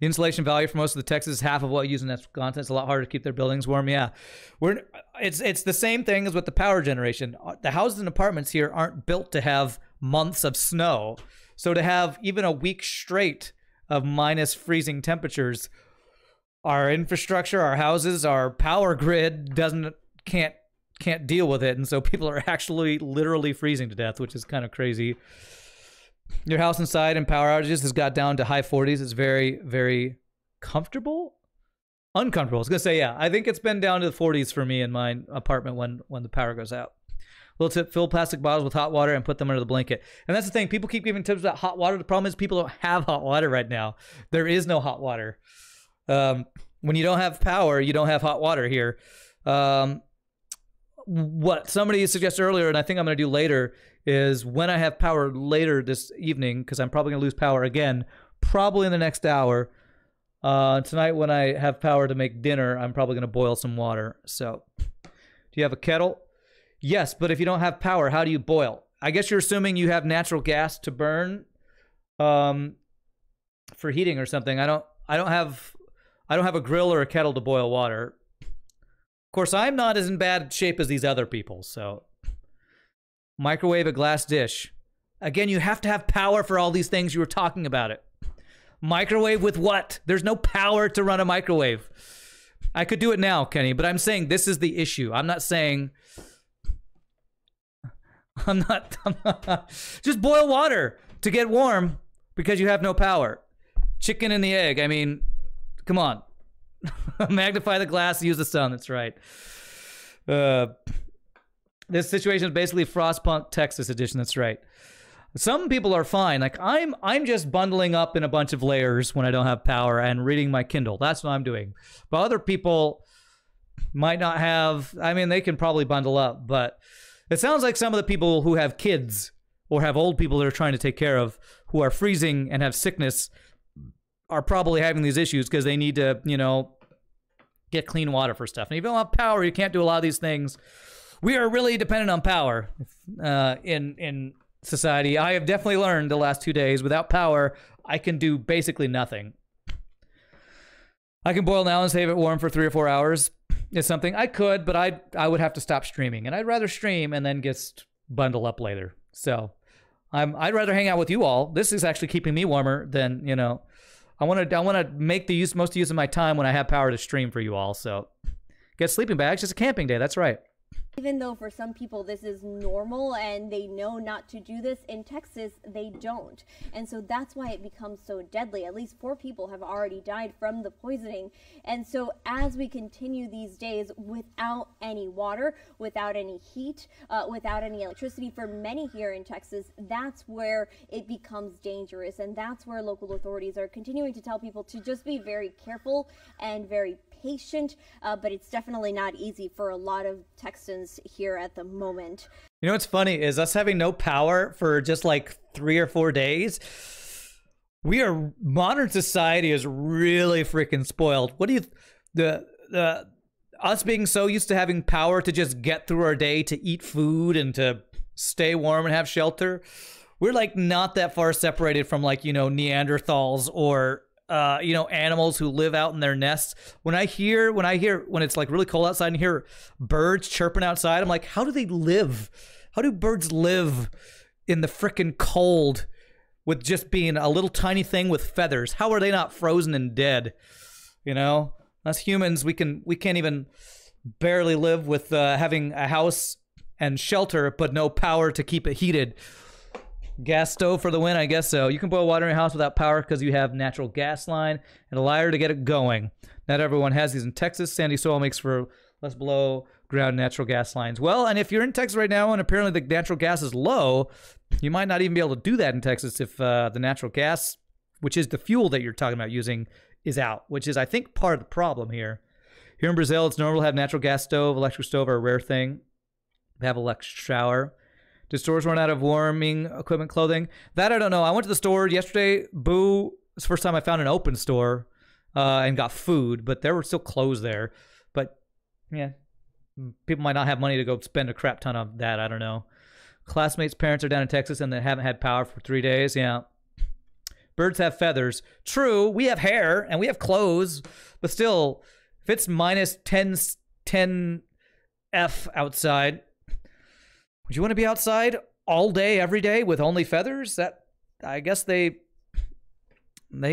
The insulation value for most of the Texas is half of what we use in Wisconsin. It's a lot harder to keep their buildings warm. Yeah, it's the same thing as with the power generation. The houses and apartments here aren't built to have months of snow. So to have even a week straight of minus freezing temperatures, our infrastructure, our houses, our power grid can't deal with it, and so people are actually literally freezing to death, which is kind of crazy. Your house inside in power outages has got down to high 40s. It's very, very uncomfortable. I was gonna say, yeah, I think it's been down to the 40s for me in my apartment when the power goes out. Little tip: fill plastic bottles with hot water and put them under the blanket. And that's the thing. People keep giving tips about hot water. The problem is people don't have hot water right now. There is no hot water. When you don't have power, you don't have hot water here. What somebody suggested earlier, and I think I'm going to do later, is when I have power later this evening, because I'm probably going to lose power again, probably in the next hour. Tonight when I have power to make dinner, I'm probably going to boil some water. So, do you have a kettle? Yes, but if you don't have power, how do you boil? I guess you're assuming you have natural gas to burn for heating or something. I don't have a grill or a kettle to boil water. Of course, I'm not as in bad shape as these other people, so. Microwave a glass dish. Again, you have to have power for all these things you were talking about it. Microwave with what? There's no power to run a microwave. I could do it now, Kenny, but I'm saying this is the issue. I'm not saying... I'm not just boil water to get warm because you have no power. Chicken and the egg. I mean, come on. Magnify the glass, use the sun. That's right. This situation is basically Frostpunk Texas edition. That's right. Some people are fine. Like I'm just bundling up in a bunch of layers when I don't have power and reading my Kindle. That's what I'm doing. But other people might not have. I mean, they can probably bundle up, but it sounds like some of the people who have kids or have old people they're trying to take care of who are freezing and have sickness are probably having these issues because they need to, you know, get clean water for stuff. And if you don't have power, you can't do a lot of these things. We are really dependent on power in society. I have definitely learned the last 2 days, without power, I can do basically nothing. I can boil now and save it warm for 3 or 4 hours. It's something I could, but I would have to stop streaming. And I'd rather stream and then just bundle up later. So I'd rather hang out with you all. This is actually keeping me warmer than, you know, I want to make the most use of my time when I have power to stream for you all. So get sleeping bags. It's a camping day. That's right. Even though for some people this is normal and they know not to do this, in Texas they don't. And so that's why it becomes so deadly. At least 4 people have already died from the poisoning. And so as we continue these days without any water, without any heat, without any electricity for many here in Texas, that's where it becomes dangerous. And that's where local authorities are continuing to tell people to just be very careful and very patient, but it's definitely not easy for a lot of Texans here at the moment. You know what's funny is us having no power for just like 3 or 4 days. Modern society is really freaking spoiled. What do you, us being so used to having power to just get through our day, to eat food and to stay warm and have shelter. We're like not that far separated from like, you know, Neanderthals or you know, animals who live out in their nests. When it's like really cold outside and hear birds chirping outside, I'm like, how do they live? How do birds live in the frickin' cold with just being a little tiny thing with feathers? How are they not frozen and dead? You know, us humans, we can't even barely live with having a house and shelter, but no power to keep it heated. Gas stove for the win, I guess so. You can boil water in your house without power because you have natural gas line and a lighter to get it going. Not everyone has these in Texas. Sandy soil makes for less below ground natural gas lines. Well, and if you're in Texas right now and apparently the natural gas is low, you might not even be able to do that in Texas if the natural gas, which is the fuel that you're talking about using, is out, which is, I think, part of the problem here. Here in Brazil, it's normal to have natural gas stove. Electric stove are a rare thing. They have electric shower. Do stores run out of warming equipment, clothing? That I don't know. I went to the store yesterday. Boo. It's the first time I found an open store and got food, but there were still clothes there. But, yeah, people might not have money to go spend a crap ton of that. I don't know. Classmates' parents are down in Texas and they haven't had power for 3 days. Yeah. Birds have feathers. True, we have hair and we have clothes, but still, if it's minus 10 F outside, would you want to be outside all day, every day with only feathers? That, I guess they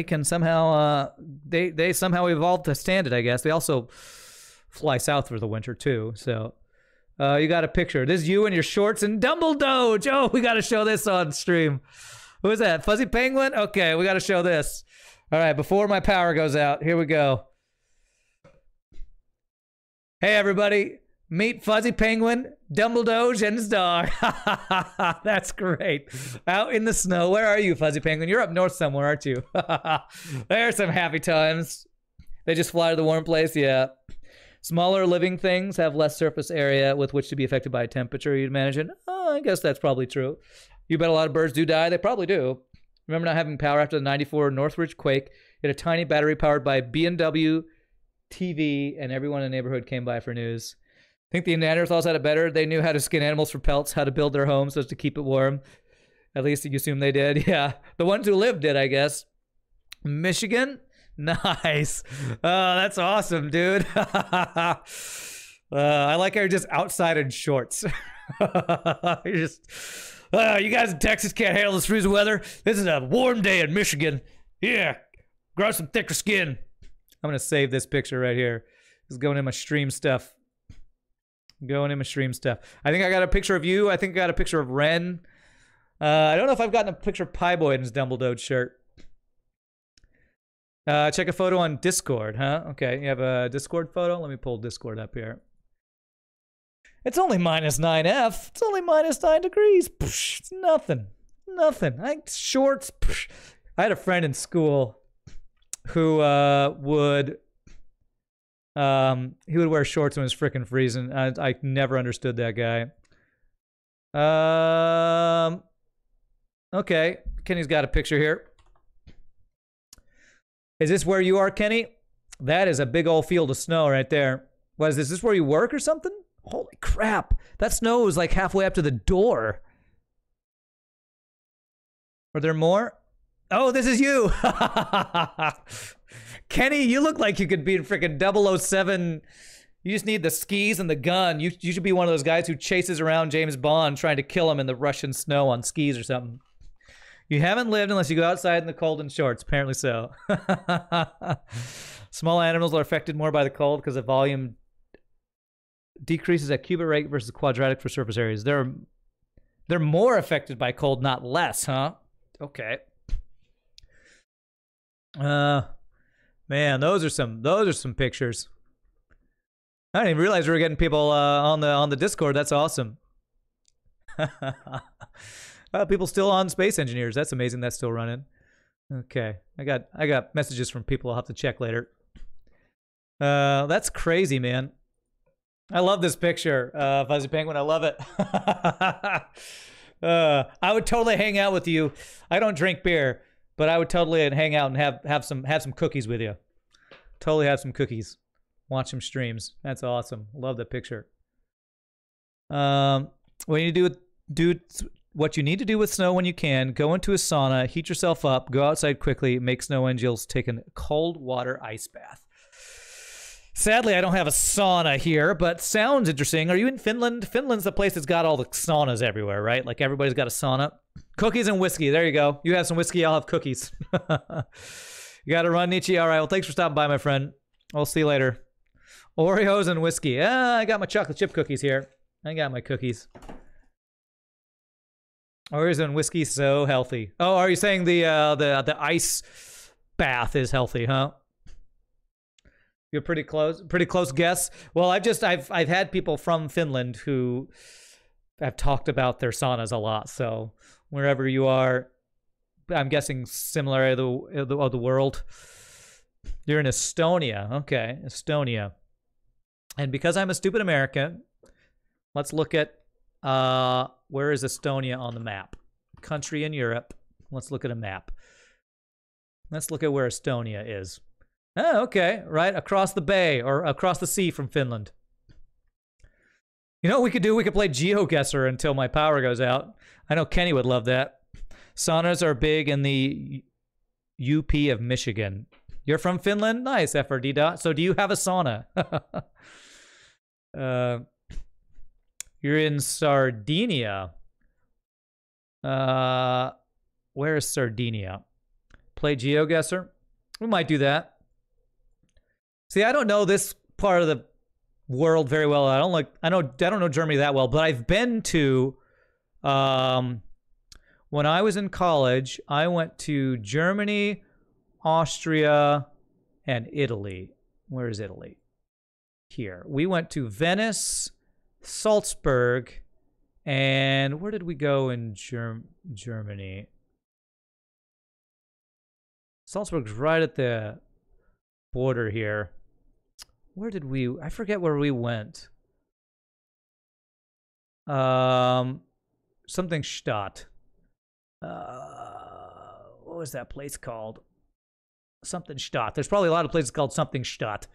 can somehow, they somehow evolved to stand it, I guess. They also fly south for the winter, too. So, you got a picture. This is you in your shorts and Dumbledore. Oh, we got to show this on stream. Who is that? Fuzzy Penguin? Okay, we got to show this. All right, before my power goes out, here we go. Hey, everybody. Meet Fuzzy Penguin, Dumbledore, and his dog. That's great. Out in the snow. Where are you, Fuzzy Penguin? You're up north somewhere, aren't you? There's some happy times. They just fly to the warm place, yeah. Smaller living things have less surface area with which to be affected by temperature, you'd imagine. Oh, I guess that's probably true. You bet a lot of birds do die. They probably do. Remember not having power after the 94 Northridge quake? You had a tiny battery powered by B&W TV, and everyone in the neighborhood came by for news. I think the Neanderthals had it better. They knew how to skin animals for pelts, how to build their homes so as to keep it warm. At least you assume they did. Yeah. The ones who lived did, I guess. Michigan? Nice. Oh, that's awesome, dude. I like how you're just outside in shorts. You're just, you guys in Texas can't handle this freezing weather. This is a warm day in Michigan. Yeah. Grow some thicker skin. I'm going to save this picture right here. This is going in my stream stuff. Going in my stream stuff. I think I got a picture of you. I think I got a picture of Ren. I don't know if I've gotten a picture of Pieboy in his Dumbledore shirt. Check a photo on Discord, huh? Okay, you have a Discord photo? Let me pull Discord up here. It's only -9F. It's only -9 degrees. Psh, it's nothing. Nothing. Shorts. Psh. I had a friend in school who would wear shorts when it was freaking freezing. I never understood that guy. Okay, Kenny's got a picture here. Is this where you are, Kenny? That is a big old field of snow right there. What is this? Is this where you work or something? Holy crap. That snow is like halfway up to the door. Are there more? Oh, this is you. Kenny, you look like you could be in freaking 007. You just need the skis and the gun. You should be one of those guys who chases around James Bond trying to kill him in the Russian snow on skis or something. You haven't lived unless you go outside in the cold in shorts. Apparently so. Small animals are affected more by the cold because the volume decreases at cubic rate versus quadratic for surface areas. They're more affected by cold, not less, huh? Okay. Man, those are some pictures. I didn't even realize we were getting people on the Discord. That's awesome. People still on Space Engineers. That's amazing. That's still running. Okay, I got messages from people. I'll have to check later. That's crazy, man. I love this picture, Fuzzy Penguin. I love it. I would totally hang out with you. I don't drink beer, but I would totally hang out and have some cookies with you. Totally have some cookies. Watch some streams. That's awesome. Love that picture. When you do what you need to do with snow when you can, go into a sauna, heat yourself up, go outside quickly, make snow angels, take a cold water ice bath. Sadly, I don't have a sauna here, but sounds interesting. Are you in Finland? Finland's the place that's got all the saunas everywhere, right? Like everybody's got a sauna. Cookies and whiskey. There you go. You have some whiskey, I'll have cookies. You got to run, Nietzsche. All right, well, thanks for stopping by, my friend. I'll see you later. Oreos and whiskey. I got my chocolate chip cookies here. I got my cookies. Oreos and whiskey, so healthy. Oh, are you saying the ice bath is healthy, huh? You're pretty close guess. Well, I've had people from Finland who have talked about their saunas a lot. So wherever you are, I'm guessing similar area of the world. You're in Estonia. Okay, Estonia. And because I'm a stupid American, let's look at where is Estonia on the map? Country in Europe. Let's look at a map. Let's look at where Estonia is. Oh, okay, right across the bay or across the sea from Finland. You know what we could do? We could play GeoGuessr until my power goes out. I know Kenny would love that. Saunas are big in the UP of Michigan. You're from Finland? Nice, FRD. So do you have a sauna? You're in Sardinia. Where is Sardinia? Play GeoGuessr? We might do that. See, I don't know this part of the world very well. I don't know Germany that well, but I've been to when I was in college, I went to Germany, Austria, and Italy. Where is Italy? Here. We went to Venice, Salzburg, and where did we go in Germany? Salzburg's right at the border here. Where did we? I forget where we went. Something Stadt. What was that place called? Something Stadt. There's probably a lot of places called something Stadt.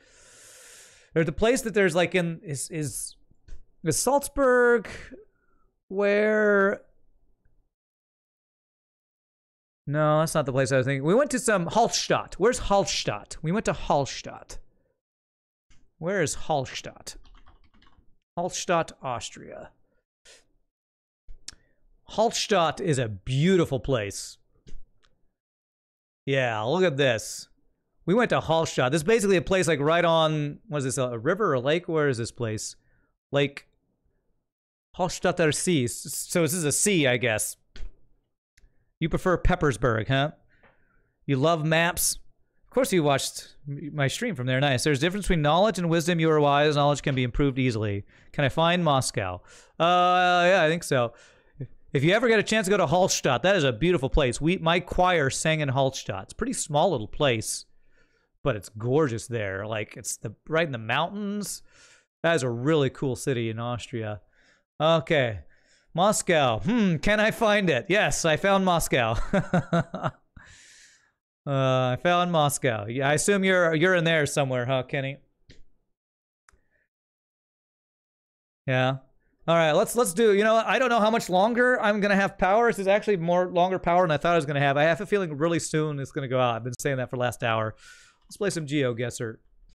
There's the place that there's like in is Salzburg where. No, that's not the place I was thinking. We went to some Hallstatt. Where's Hallstatt? We went to Hallstatt. Where is Hallstatt? Hallstatt, Austria. Hallstatt is a beautiful place. Yeah, look at this. We went to Hallstatt. This is basically a place like right on, what is this, a river or a lake? Where is this place? Lake Hallstatter See. So this is a sea, I guess. You prefer Peppersburg, huh? You love maps? Of course you watched my stream from there. Nice. There's a difference between knowledge and wisdom. You are wise. Knowledge can be improved easily. Can I find Moscow? Yeah, I think so. If you ever get a chance to go to Hallstatt, that is a beautiful place. My choir sang in Hallstatt. It's a pretty small little place, but it's gorgeous there. Like, it's right in the mountains. That is a really cool city in Austria. Okay. Moscow. Can I find it? Yes, I found Moscow. I found Moscow. Yeah, I assume you're in there somewhere, huh, Kenny? Yeah. All right, let's do. You know, I don't know how much longer I'm gonna have power. This is actually longer power than I thought I was gonna have. I have a feeling really soon it's gonna go out. I've been saying that for the last hour. Let's play some GeoGuessr.